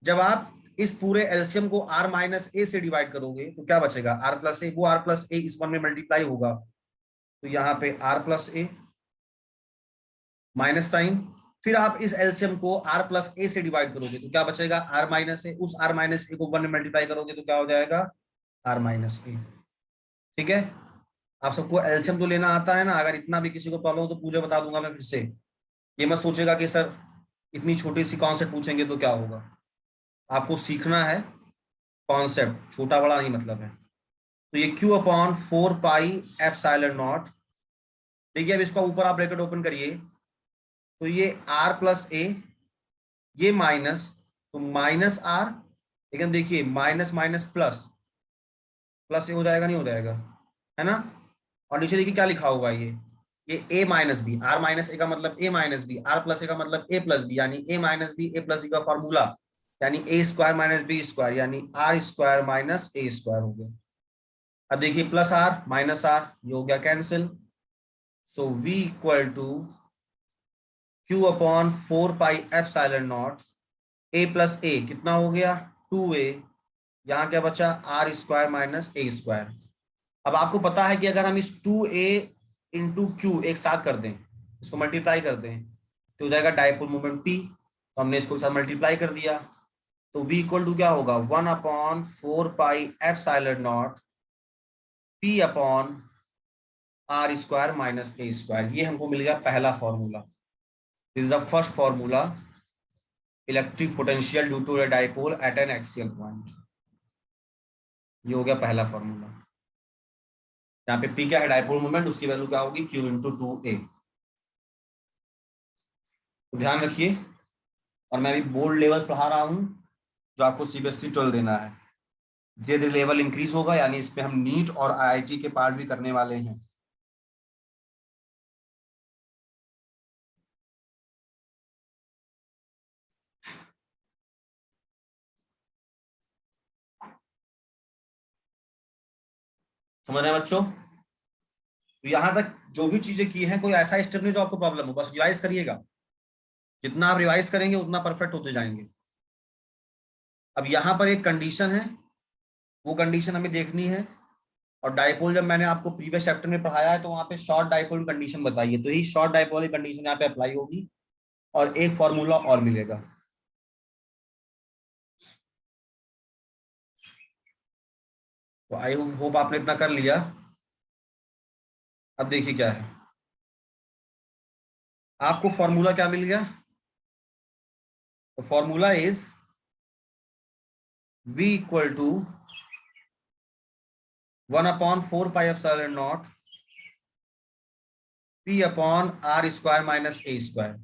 जब आप इस पूरे एलसीएम को r माइनस ए से डिवाइड करोगे तो क्या बचेगा r प्लस ए, वो r प्लस ए इस वन में मल्टीप्लाई होगा, तो यहाँ पे r प्लस ए माइनस साइन। फिर आप इस एलसीएम को r प्लस ए से डिवाइड करोगे तो क्या बचेगा r माइनस ए, उस r माइनस ए को वन में मल्टीप्लाई करोगे तो क्या हो जाएगा r माइनस ए। ठीक है, आप सबको एलसीएम तो लेना आता है ना, अगर इतना भी किसी को प्रॉब्लम हो तो पूछे, बता दूंगा मैं फिर से। ये मत सोचेगा कि सर इतनी छोटी सी कॉन्सेप्ट पूछेंगे तो क्या होगा, आपको सीखना है कॉन्सेप्ट, छोटा बड़ा नहीं मतलब है। तो ये q upon 4 pi epsilon not. देखिए अब इसका ऊपर आप ब्रैकेट ओपन करिए, तो ये r प्लस ए, ये माइनस, तो माइनस आर। लेकिन देखिए माइनस माइनस प्लस, प्लस ये हो जाएगा नहीं हो जाएगा, है ना। और नीचे देखिए क्या लिखा होगा, ये a minus b, r minus a का मतलब a minus b, r plus a का मतलब ए प्लस बी, यानी a minus B a plus b का फॉर्मूला, यानी a square minus b square, यानी आर स्क्वायर माइनस ए स्क्वायर हो गया। अब देखिए प्लस आर माइनस आर, ये हो गया cancel. So v equal to Q upon 4 pi epsilon naught A plus A कितना हो गया 2a, यहाँ क्या बचा आर स्क्वायर माइनस ए स्क्वायर। अब आपको पता है कि अगर हम इस 2a इंटू क्यू एक साथ कर दें, इसको मल्टीप्लाई कर दें, तो हो जाएगा डायपोल मोमेंट p। तो हमने इसको साथ मल्टीप्लाई कर दिया, तो v इक्वल टू क्या होगा 1/4 pi epsilon naught p upon r square minus ए स्क्वायर। ये हमको मिल गया पहला formula, is the first formula electric potential due to a dipole at an axial point। ये हो गया पहला फॉर्मूला। यहाँ पे p क्या है डायपोल मोमेंट, उसकी वैल्यू क्या होगी q इंटू 2a। तो ध्यान रखिए, और मैं भी बोर्ड लेवल पढ़ा रहा हूँ, जो आपको सीबीएसई 12 देना है। धीरे धीरे लेवल इंक्रीज होगा, यानी इस पे हम नीट और आईआईटी के पार्ट भी करने वाले हैं। समझ रहे हैं बच्चों। तो यहाँ तक जो भी चीजें की हैं, कोई ऐसा स्टेप नहीं जो आपको प्रॉब्लम हो, बस रिवाइज करिएगा। जितना आप रिवाइज करेंगे उतना परफेक्ट होते जाएंगे। अब यहाँ पर एक कंडीशन है, वो कंडीशन हमें देखनी है। और डाइपोल जब मैंने आपको प्रीवियस चैप्टर में पढ़ाया है, तो वहां पे शॉर्ट डाइपोल कंडीशन बताइए, तो यही शॉर्ट डाइपोल कंडीशन यहाँ पे अप्लाई होगी, और एक फॉर्मूला और मिलेगा। तो आई होप आपने इतना कर लिया। अब देखिए क्या है, आपको फॉर्मूला क्या मिल गया? तो formula is V equal to 1/4 pi epsilon naught P upon r square minus A square.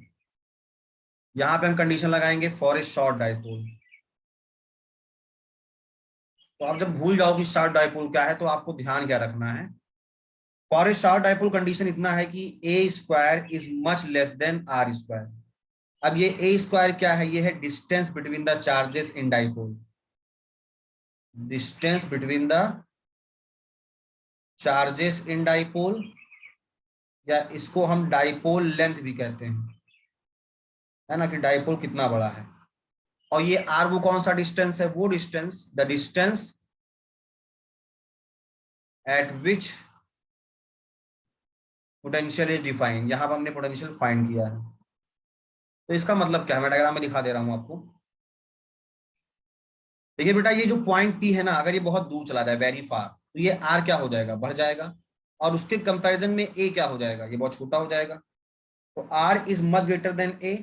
यहां पे हम कंडीशन लगाएंगे फॉर ए शॉर्ट डाइपोल। तो आप जब भूल जाओ कि शॉर्ट डाइपोल क्या है तो आपको ध्यान क्या रखना है, for a short dipole condition इतना है कि A square is much less than R square. अब ये ए स्क्वायर क्या है? ये है distance between the charges in dipole, distance between the charges in dipole, या इसको हम डाइपोल लेंथ भी कहते हैं, है ना, कि डाइपोल कितना बड़ा है। और ये आर वो कौन सा डिस्टेंस है? वो distance, the distance eight which potential is defined. यहां पर हमने पोटेंशियल फाइंड किया है। तो इसका मतलब क्या है, मैं डायग्राम में दिखा दे रहा हूं आपको। देखिए बेटा, ये जो पॉइंट पी है ना, अगर ये बहुत दूर चला जाए, वेरी फार, तो ये आर क्या हो जाएगा? बढ़ जाएगा। और उसके कंपैरिजन में ए क्या हो जाएगा? ये बहुत छोटा हो जाएगा। तो R is much greater than A,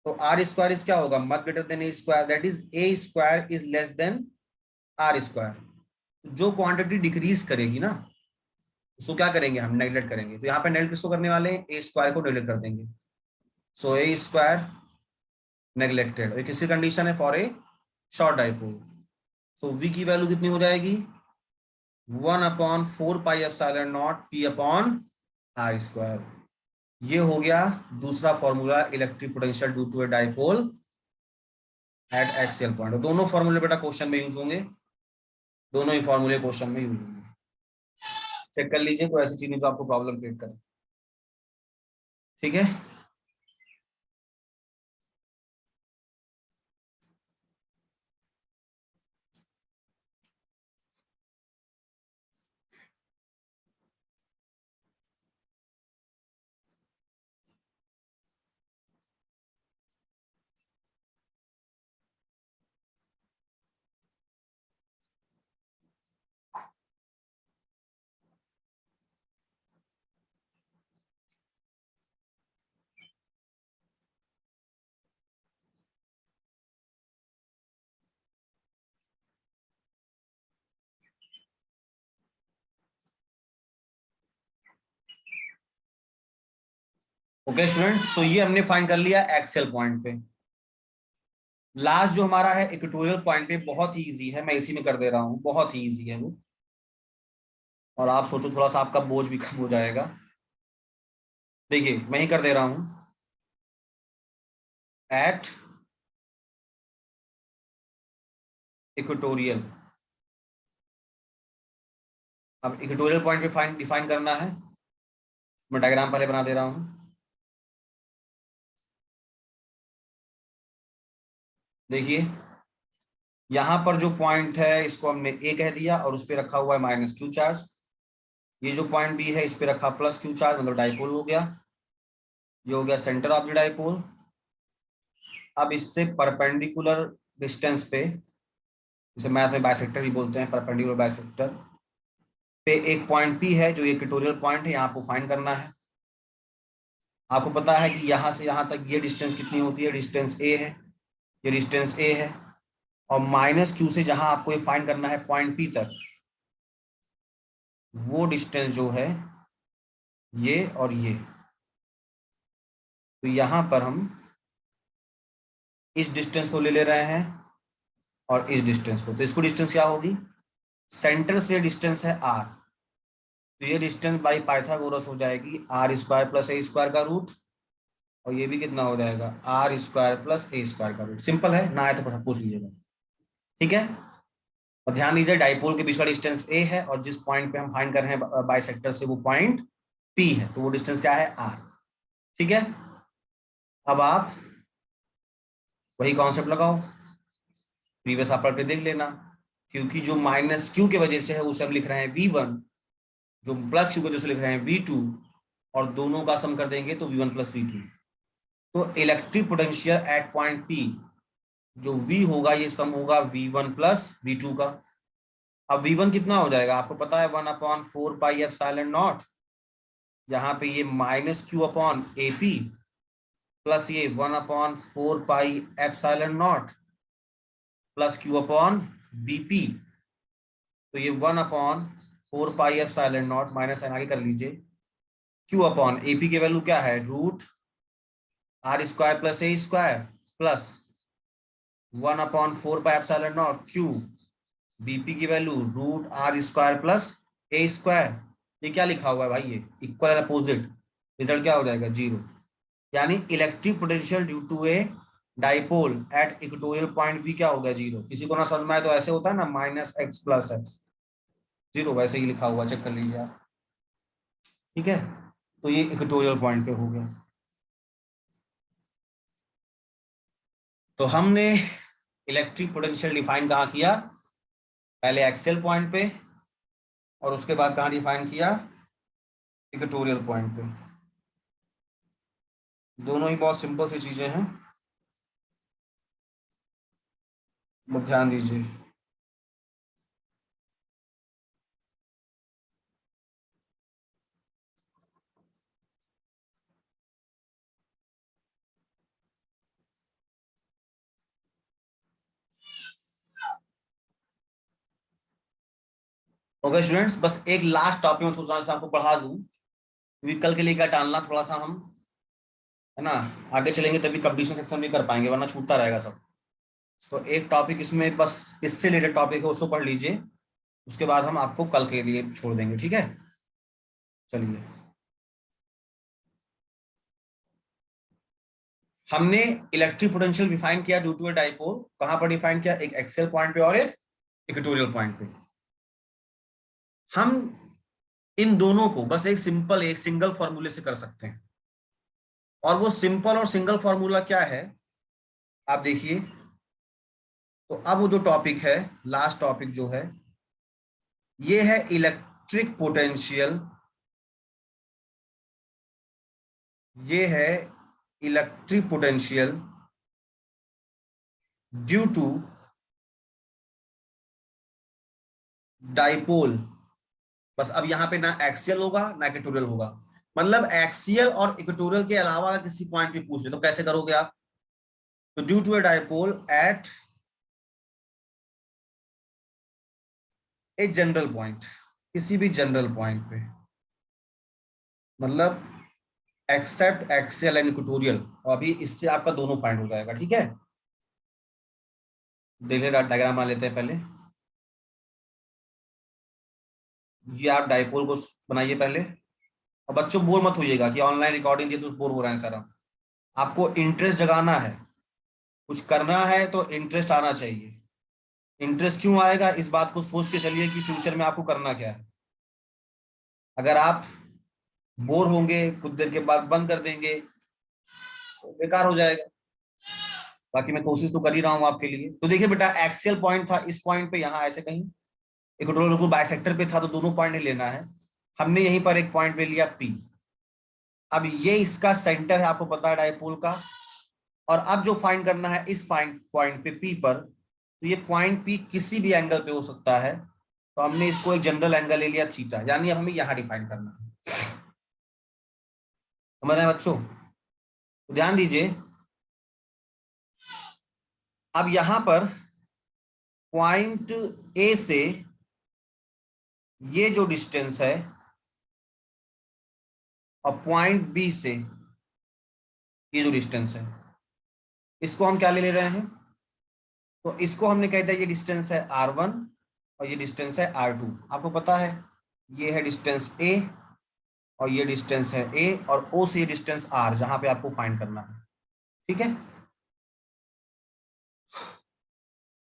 तो आर स्क्वायर इज क्या होगा? Much greater than A square, that is A square is less than R square. जो क्वांटिटी डिक्रीज करेगी ना, उसको क्या करेंगे हम? नेगलेक्ट करेंगे। तो यहाँ पे नेगलेक्ट किसको करने वाले हैं? ए स्क्वायर को नेगलेक्ट कर देंगे। So a square neglected. ये किसकी कंडीशन है? For a short dipole. So V की वैल्यू कितनी हो जाएगी? 1/4 pi epsilon naught P upon r square. ये हो गया दूसरा फॉर्मूला, electric potential due to a dipole at axial point. दोनों फॉर्मूले बेटा क्वेश्चन में यूज होंगे, दोनों ही फॉर्मूले क्वेश्चन में यूज होंगे। चेक कर लीजिए कोई ऐसी चीज नहीं जो आपको प्रॉब्लम क्रिएट करे। ठीक है। ओके स्टूडेंट्स, तो ये हमने फाइंड कर लिया एक्सेल पॉइंट पे। लास्ट जो हमारा है इक्वेटोरियल पॉइंट पे, बहुत ही इजी है, मैं इसी में कर दे रहा हूँ, बहुत ही इजी है वो। और आप सोचो थोड़ा सा आपका बोझ भी कम हो जाएगा। देखिए मैं ही कर दे रहा हूं, एट इक्वेटोरियल। अब इक्वेटोरियल पॉइंट पे फाइन डिफाइन करना है। मैं डायग्राम पहले बना दे रहा हूं। देखिए यहां पर जो पॉइंट है इसको हमने ए कह दिया और उस पर रखा हुआ है -q चार्ज। ये जो पॉइंट बी है इस पे रखा +q चार्ज, मतलब डाइपोल हो गया। ये हो गया सेंटर ऑफ द डाइपोल। अब इससे परपेंडिकुलर डिस्टेंस पे, जिसे मैथ में बाइसेक्टर भी बोलते हैं, परपेंडिकुलर बाइसेक्टर पे एक पॉइंट पी है जो इक्वेटोरियल पॉइंट है, यहाँ आपको फाइंड करना है। आपको पता है कि यहाँ से यहाँ तक ये डिस्टेंस कितनी होती है? डिस्टेंस ए है, ये डिस्टेंस ए है। और -q से जहां आपको ये फाइंड करना है पॉइंट पी तक, वो डिस्टेंस जो है ये और ये। तो यहां पर हम इस डिस्टेंस को ले रहे हैं और इस डिस्टेंस को, तो इसको डिस्टेंस क्या होगी? सेंटर से डिस्टेंस है r, तो ये डिस्टेंस बाई पाइथागोरस हो जाएगी r² + a² का रूट। और ये भी कितना हो जाएगा? r² + a² का रूट। सिंपल है ना, आए तो पूछ लीजिएगा। ठीक है। और ध्यान दीजिए डाइपोल के बीच का डिस्टेंस a है और जिस पॉइंट पे हम फाइंड कर रहे हैं बाइसेक्टर से वो पॉइंट p है, तो वो डिस्टेंस क्या है? r। ठीक है। अब आप वही कॉन्सेप्ट लगाओ, प्रीवियस आप पढ़ के देख लेना। क्योंकि जो -q के वजह से है उसे हम लिख रहे हैं v1, जो +q की वजह से लिख रहे हैं v2, और दोनों का सम कर देंगे तो v1 + v2। तो electric potential at point p जो v होगा, ये सम होगा v1 + v2 का। अब v1 कितना हो जाएगा? आपको पता है 1/4 पाई एप्सिलॉन नॉट, यहाँ पे ये -q/AP प्लस ये 1/4 pi epsilon naught plus q upon BP. तो ये 1/4 pi epsilon naught minus sign आगे कर लीजिए, क्यू अपॉन एपी की वैल्यू क्या है, √r² + a² plus 1/4 pi epsilon naught q, BP की वैल्यू √r² + a²। ये क्या लिखा हुआ है भाई, ये इक्वल एंड अपोजिट, रिजल्ट क्या हो जाएगा, 0। यानी electric potential due to a dipole at equatorial point भी क्या हो गया, 0। किसी को ना समझ में आए तो ऐसे होता है ना, -x + x, 0, वैसे ही लिखा हुआ, चेक कर लीजिए आप। ठीक है, तो ये इक्वेटोरियल पॉइंट पे हो गया। तो हमने इलेक्ट्रिक पोटेंशियल डिफाइन कहाँ किया, पहले एक्सेल पॉइंट पे और उसके बाद कहाँ डिफाइन किया, इक्वेटोरियल पॉइंट पे। दोनों ही बहुत सिंपल सी चीजें हैं, बहुत ध्यान दीजिए। ओके स्टूडेंट्स, बस एक लास्ट टॉपिक में सोच रहा था आपको पढ़ा दूं, क्योंकि कल के लिए क्या टालना थोड़ा सा हम, है ना, आगे चलेंगे तभी कंप्लीशन सेक्शन भी कर पाएंगे, वरना छूटता रहेगा सब। तो एक टॉपिक इसमें बस इससे रिलेटेड टॉपिक है, उसको पढ़ लीजिए, उसके बाद हम आपको कल के लिए छोड़ देंगे, ठीक है। चलिए, हमने इलेक्ट्रिक पोटेंशियल डिफाइन किया ड्यू टू ए डाइपोल, कहां पर डिफाइन किया, एक एक्सेल पॉइंट पे और एक इक्वेटोरियल पॉइंट पे। हम इन दोनों को बस एक सिंगल फॉर्मूले से कर सकते हैं, और वो सिंपल और सिंगल फॉर्मूला क्या है, आप देखिए। तो अब वो जो टॉपिक है, लास्ट टॉपिक जो है, ये है इलेक्ट्रिक पोटेंशियल, ये है electric potential due to dipole. बस अब यहां पे ना एक्सियल होगा ना इक्वेटोरियल होगा, मतलब एक्सियल और इक्वेटोरियल के अलावा किसी पॉइंट पे पूछ ले तो कैसे करोगे आप। तो due to a dipole at a general point, किसी भी जनरल पॉइंट पे, मतलब एक्सेप्ट एक्सियल एंड इक्वेटोरियल, और अभी इससे आपका दोनों पॉइंट हो जाएगा, ठीक है। देखिए डायग्राम बना लेते हैं पहले। ये आप डाइपोल को बनाइए पहले, और बच्चों बोर मत होइएगा कि ऑनलाइन रिकॉर्डिंग दिए तो बोर हो रहे हैं सारा। आपको इंटरेस्ट जगाना है, कुछ करना है तो इंटरेस्ट आना चाहिए। इंटरेस्ट क्यों आएगा, इस बात को सोच के चलिए कि फ्यूचर में आपको करना क्या है। अगर आप बोर होंगे, कुछ देर के बाद बंद कर देंगे, तो बेकार हो जाएगा। बाकी मैं कोशिश तो कर ही रहा हूँ आपके लिए। तो देखिए बेटा, एक्सियल पॉइंट था इस पॉइंट पे, यहाँ ऐसे कहीं इक्वेटोरियल बिल्कुल बाइसेक्टर पे था, तो दोनों पॉइंट नहीं लेना है। हमने यहीं पर एक पॉइंट ले लिया पी। अब ये इसका सेंटर है, आपको पता है डाइपोल का। और अब जो फाइंड करना है इस पॉइंट पॉइंट पे पी पर, तो ये पॉइंट पी किसी भी एंगल पे हो सकता है, तो हमने इसको एक जनरल एंगल ले लिया थीटा, यानी अब हमें यहाँ डिफाइन करना है। समझ रहे हैं बच्चों, तो ध्यान दीजिए। अब यहां पर पॉइंट ए से ये जो डिस्टेंस है, और पॉइंट बी से ये जो डिस्टेंस है, इसको हम क्या ले रहे हैं, तो इसको हमने कह दिया ये डिस्टेंस है r1 और ये डिस्टेंस है r2। आपको पता है ये है डिस्टेंस a और ये डिस्टेंस है a, और o से ये डिस्टेंस r, जहां पे आपको फाइंड करना है, ठीक है।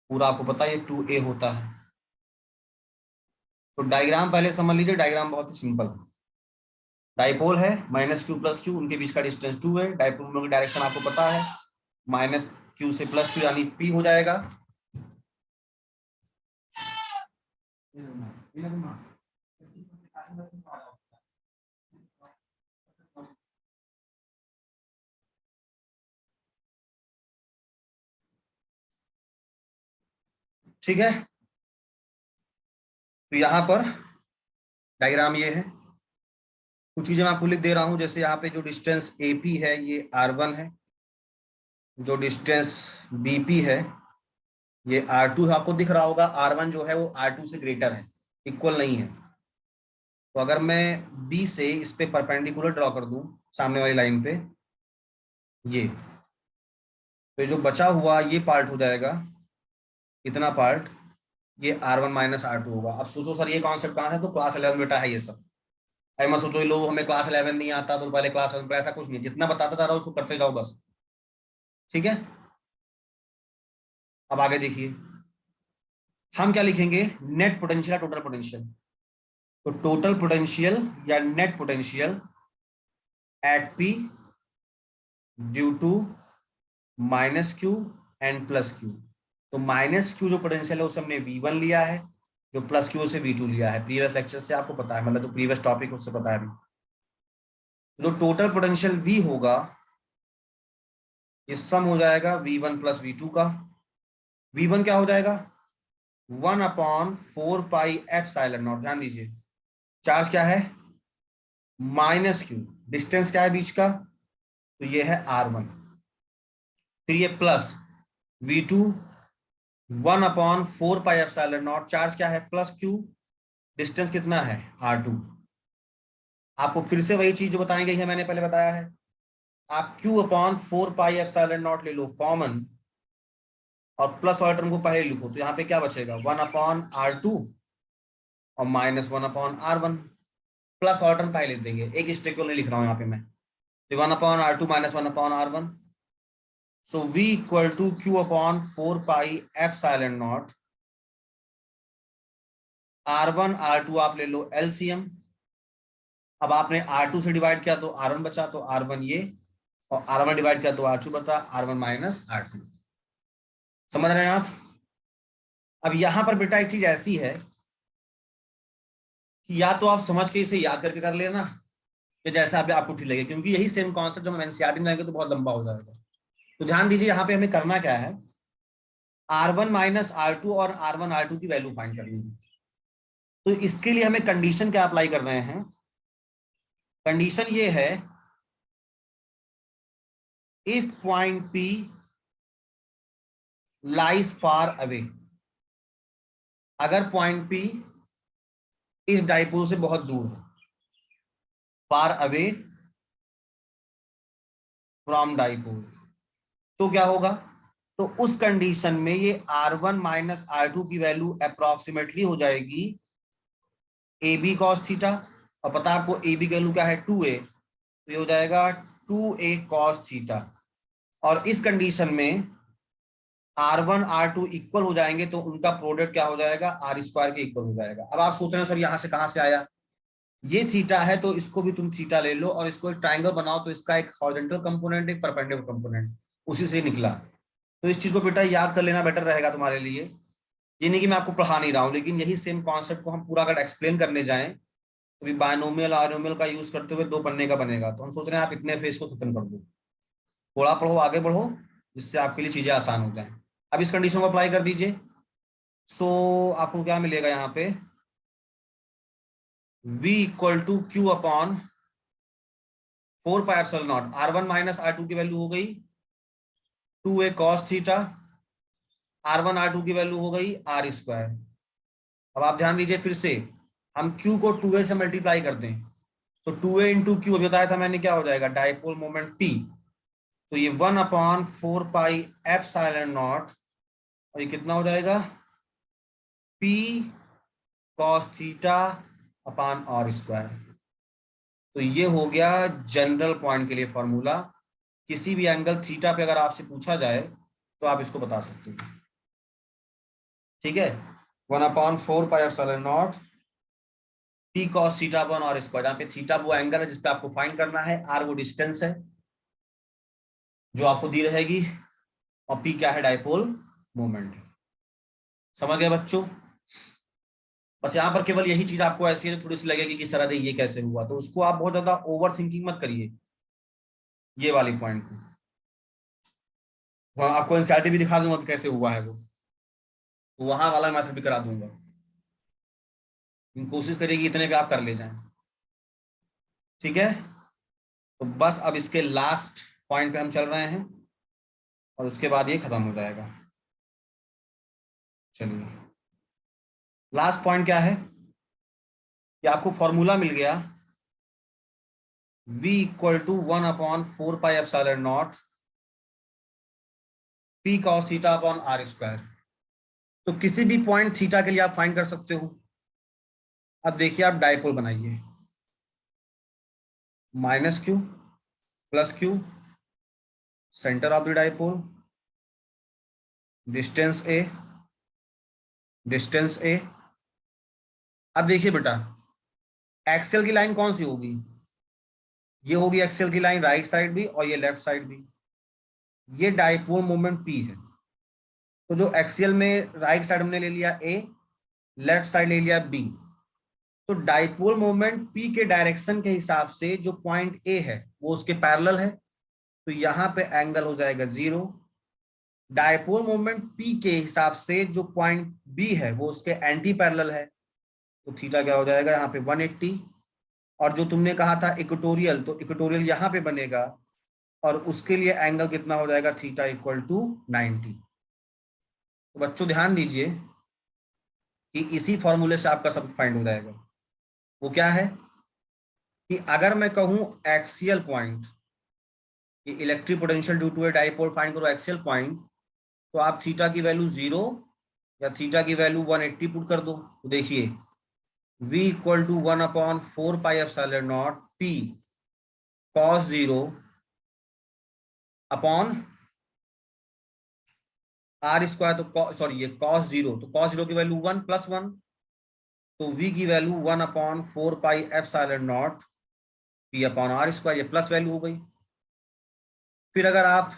पूरा आपको पता है ये 2a होता है। तो डायग्राम पहले समझ लीजिए, डायग्राम बहुत ही सिंपल है। डाइपोल है -q+q, उनके बीच का डिस्टेंस 2 है। डाइपोल की डायरेक्शन आपको पता है, -q से +q, यानी p हो जाएगा। ठीक है, तो यहां पर डायग्राम ये है। कुछ चीजें मैं आपको लिख दे रहा हूं, जैसे यहाँ पे जो डिस्टेंस AP है ये r1 है, जो डिस्टेंस बीपी है, ये R2 आपको दिख रहा होगा, R1 जो है वो R2 से ग्रेटर है, इक्वल नहीं है। तो अगर मैं B से इस पे परपेंडिकुलर ड्रॉ कर दूं सामने वाली लाइन पे, ये तो ये जो बचा हुआ ये पार्ट हो जाएगा, इतना पार्ट, ये R1 माइनस R2 होगा। अब सोचो सर ये कॉन्सेप्ट कहाँ है, तो क्लास 11 बेटा है ये सब। अरे मैं सोचो लोग हमें क्लास 11 नहीं आता तो पहले क्लास 11 पर, ऐसा कुछ नहीं, जितना बताता जा रहा हूँ उसको करते जाओ बस। ठीक है, अब आगे देखिए, हम क्या लिखेंगे, नेट पोटेंशियल, टोटल पोटेंशियल। तो टोटल पोटेंशियल या net potential at P due to minus q and plus q. तो माइनस क्यू जो पोटेंशियल है उसे हमने V1 लिया है, जो प्लस क्यू से V2 लिया है। प्रीवियस लेक्चर से आपको पता है, मतलब जो प्रीवियस टॉपिक है उससे पता है अभी। जो टोटल पोटेंशियल V होगा, ये सम हो जाएगा V1 प्लस V2 का। V1 क्या हो जाएगा, 1/4 पाई एप्सिलॉन नॉट। ध्यान दीजिए, चार्ज क्या है, माइनस क्यू, डिस्टेंस क्या है बीच का, तो ये है R1। फिर ये plus V2, 1/4 pi epsilon not, charge क्या है प्लस क्यू, डिस्टेंस कितना है R2। आपको फिर से वही चीज जो बताई गई है मैंने पहले बताया है, आप Q/4 पाई एप्सिलॉन नॉट ले लो कॉमन, और प्लस वाले टर्म को पहले लिखो, तो यहाँ पे क्या बचेगा, 1/R2 और -1/R1। प्लस वाले टर्म पहले लिख देंगे, एक स्टेक को नहीं लिख रहा हूँ यहाँ पे मैं, तो 1/R2 minus 1/R1। So V equal to Q/4 pi epsilon naught, R1 R2 आप ले लो LCM। अब आपने R2 से डिवाइड किया तो R1 बचा, तो R1 ये, और R1 डिवाइड किया तो R2 बचा, R1 माइनस R2। समझ रहे हैं आप। अब यहां पर बेटा एक चीज ऐसी है कि या तो आप समझ के इसे याद करके कर लेना, कि जैसा आपको ठीक लगे, क्योंकि यही सेम कॉन्सेप्ट जब हम एनसीईआरटी में जाएंगे तो बहुत लंबा हो जाएगा। तो ध्यान दीजिए, यहाँ पे हमें करना क्या है, R1 माइनस R2 और R1 R2 की वैल्यू फाइंड करनी है। तो इसके लिए हमें कंडीशन क्या अप्लाई कर रहे हैं, कंडीशन ये है, if point P lies far away, अगर पॉइंट P इस डाइपोल से बहुत दूर है, फार अवे फ्रॉम डाइपोल, तो क्या होगा, तो उस कंडीशन में ये R1 माइनस R2 की वैल्यू अप्रोक्सीमेटली हो जाएगी AB cos थीटा, और पता है आपको AB की वैल्यू क्या है 2A, तो ये हो जाएगा 2A cos थीटा। और इस कंडीशन में R1 R2 इक्वल हो जाएंगे तो उनका प्रोडक्ट क्या हो जाएगा, R² के इक्वल हो जाएगा। अब आप सोच रहे हो सर यहाँ से कहाँ से आया, ये थीटा है तो इसको भी तुम थीटा ले लो, और इसको एक ट्राइंगल बनाओ तो इसका एक हॉरिजॉन्टल कंपोनेंट एक परपेंडिकुलर कंपोनेंट, उसी से निकला। तो इस चीज को बेटा याद कर लेना बेटर रहेगा तुम्हारे लिए। ये नहीं कि मैं आपको पढ़ा नहीं रहा हूँ, लेकिन यही सेम कॉन्सेप्ट को हम पूरा अगर एक्सप्लेन करने जाएं तो बायनोमियल आयनोमियल का यूज करते हुए 2 पन्ने का बनेगा। तो हम सोच रहे हैं आप इतने फेज को खत्म कर दो, थोड़ा पढ़ो आगे बढ़ो, जिससे आपके लिए चीजें आसान हो जाएं। अब इस कंडीशन को अप्लाई कर दीजिए। सो आपको क्या मिलेगा यहाँ पे, V equal to Q/4 pi epsilon naught, R1 minus R2 की वैल्यू हो गई 2A cos theta, R1 R2 की वैल्यू हो गई R²। अब आप ध्यान दीजिए, फिर से हम Q को 2A से मल्टीप्लाई करते हैं, तो 2A इंटू क्यू बताया था मैंने क्या हो जाएगा, डाइपोल मोमेंट P। तो ये 1/4 पाई एप्सिलॉन नॉट, और ये कितना हो जाएगा, P cos theta upon R²। तो ये हो गया जनरल पॉइंट के लिए फॉर्मूला। किसी भी एंगल थीटा पे अगर आपसे पूछा जाए तो आप इसको बता सकते हो। ठीक है, 1/4 pi epsilon naught P cos theta upon R², जहाँ पे थीटा वो एंगल है जिसपे आपको फाइंड करना है, R वो डिस्टेंस है जो आपको दी रहेगी, और P क्या है, डाइपोल मोमेंट। समझ गए बच्चों। बस यहाँ पर केवल यही चीज आपको ऐसी है थोड़ी सी लगेगी कि सर अरे ये कैसे हुआ, तो उसको आप बहुत ज्यादा ओवर थिंकिंग मत करिए, ये वाली पॉइंट को। वहाँ आपको एनसीईआरटी भी दिखा दूंगा कि कैसे हुआ है वो, तो वहां वाला मैथड भी करा दूंगा। कोशिश करिए इतने पे आप कर ले जाएं। ठीक है, तो बस अब इसके लास्ट पॉइंट पे हम चल रहे हैं। और उसके बाद ये खत्म हो जाएगा। चलिए लास्ट पॉइंट क्या है कि आपको फॉर्मूला मिल गया v equal to 1/4πε0 p cos theta upon r square. तो किसी भी पॉइंट थीटा के लिए आप फाइंड कर सकते हो। अब देखिए आप डायपोल बनाइए, -q +q, centre of the dipole, distance a, distance a। अब देखिए बेटा एक्सेल की लाइन कौन सी होगी, ये होगी एक्सेल की लाइन राइट साइड भी और ये लेफ्ट साइड भी। ये डायपोल मोमेंट p है। तो जो एक्सियल में राइट साइड हमने ले लिया a, लेफ्ट साइड ले लिया b। तो डायपोल मोमेंट p के डायरेक्शन के हिसाब से जो पॉइंट a है वो उसके पैरेलल है, तो यहाँ पे एंगल हो जाएगा 0। डायपोल मोमेंट p के हिसाब से जो पॉइंट b है वो उसके एंटी पैरेलल है, तो थीटा क्या हो जाएगा यहाँ पे 180। और जो तुमने कहा था इक्वेटोरियल, तो इक्वेटोरियल यहाँ पे बनेगा और उसके लिए एंगल कितना हो जाएगा, थीटा इक्वल टू 90। तो बच्चों ध्यान दीजिए कि इसी फॉर्मूले से आपका सब फाइंड हो जाएगा। वो क्या है कि अगर मैं कहूं एक्सियल पॉइंट कि electric potential due to a dipole find करो एक्सियल पॉइंट, तो आप थीटा की वैल्यू 0 या थीटा की वैल्यू 180 पुट कर दो। तो देखिए v equal to 1/4πε0 p cos 0 upon r square, तो सॉरी ये cos 0, तो cos 0 की वैल्यू 1 + 1, तो v की value 1/4πε0 p upon r square, ये प्लस वैल्यू हो गई। फिर अगर आप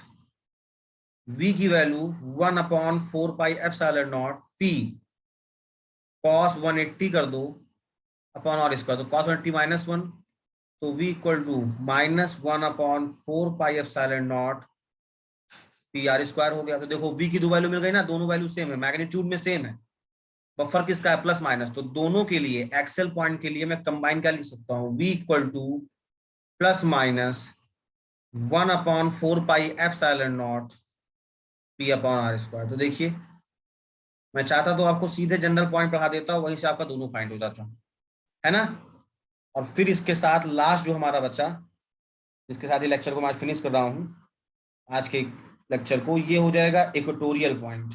v की वैल्यू 1/4πε0 p cos 180 कर दो अपॉन r स्क्वायर, तो cos 180 -1, तो v equal to -1/4πε0 P R square हो गया। तो देखो v की दो वैल्यू मिल गई ना, दोनों वैल्यू सेम है, मैग्नीट्यूड में सेम है, बफर किसका है, प्लस माइनस। तो दोनों के लिए एक्सेल पॉइंट के लिए मैं कंबाइन क्या लिख सकता हूँ, v equal to +/(1/4πε0 p upon r square. तो देखिए मैं चाहता तो आपको सीधे जनरल पॉइंट पढ़ा देता हूँ, वहीं से आपका दोनों फाइंड हो जाता है ना। और फिर इसके साथ लास्ट जो हमारा बचा, जिसके साथ ये लेक्चर को मैं आज फिनिश कर रहा हूँ, आज के लेक्चर को, ये हो जाएगा इक्वेटोरियल पॉइंट।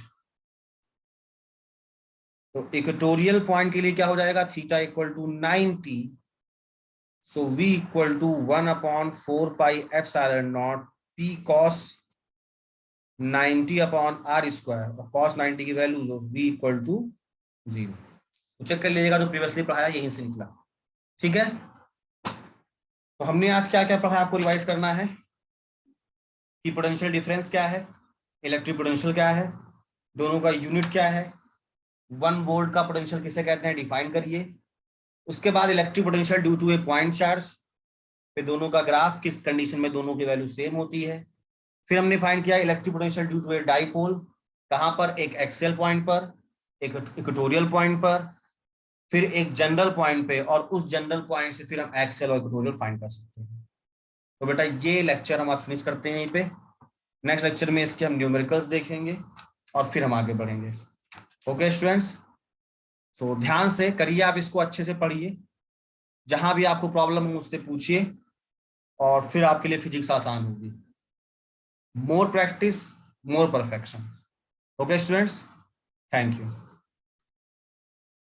तो इक्वेटोरियल पॉइंट के लिए क्या हो जाएगा, theta equal to 90, so v equal to 1/4πε0 p cos 90 upon r square, और cos 90 की वैल्यू जो v इक्वल टू 0। तो चेक कर लीजिएगा जो प्रीवियसली पढ़ाया यहीं से निकला, ठीक है। तो हमने आज क्या क्या पढ़ा, आपको रिवाइज करना है कि पोटेंशियल डिफरेंस क्या है, इलेक्ट्रिक पोटेंशियल क्या है, दोनों का यूनिट क्या है, 1 वोल्ट का पोटेंशियल किसे कहते हैं डिफाइन करिए। उसके बाद electric potential due to a point charge, फिर दोनों का ग्राफ किस कंडीशन में दोनों की वैल्यू सेम होती है। फिर हमने फाइंड किया electric potential due to a dipole, कहां पर, एक एक्सियल पॉइंट पर, एक इक्वेटोरियल पॉइंट पर, फिर एक जनरल पॉइंट पे, और उस जनरल पॉइंट से फिर हम एक्सियल और इक्वेटोरियल फाइंड कर सकते हैं। तो बेटा ये लेक्चर हम आज फिनिश करते हैं यहीं पे। नेक्स्ट लेक्चर में इसके हम न्यूमेरिकल्स देखेंगे और फिर हम आगे बढ़ेंगे। ओके स्टूडेंट्स, सो ध्यान से करिए, आप इसको अच्छे से पढ़िए, जहां भी आपको प्रॉब्लम हो मुझसे पूछिए, और फिर आपके लिए फिजिक्स आसान होगी। More practice more perfection. Okay students, thank you.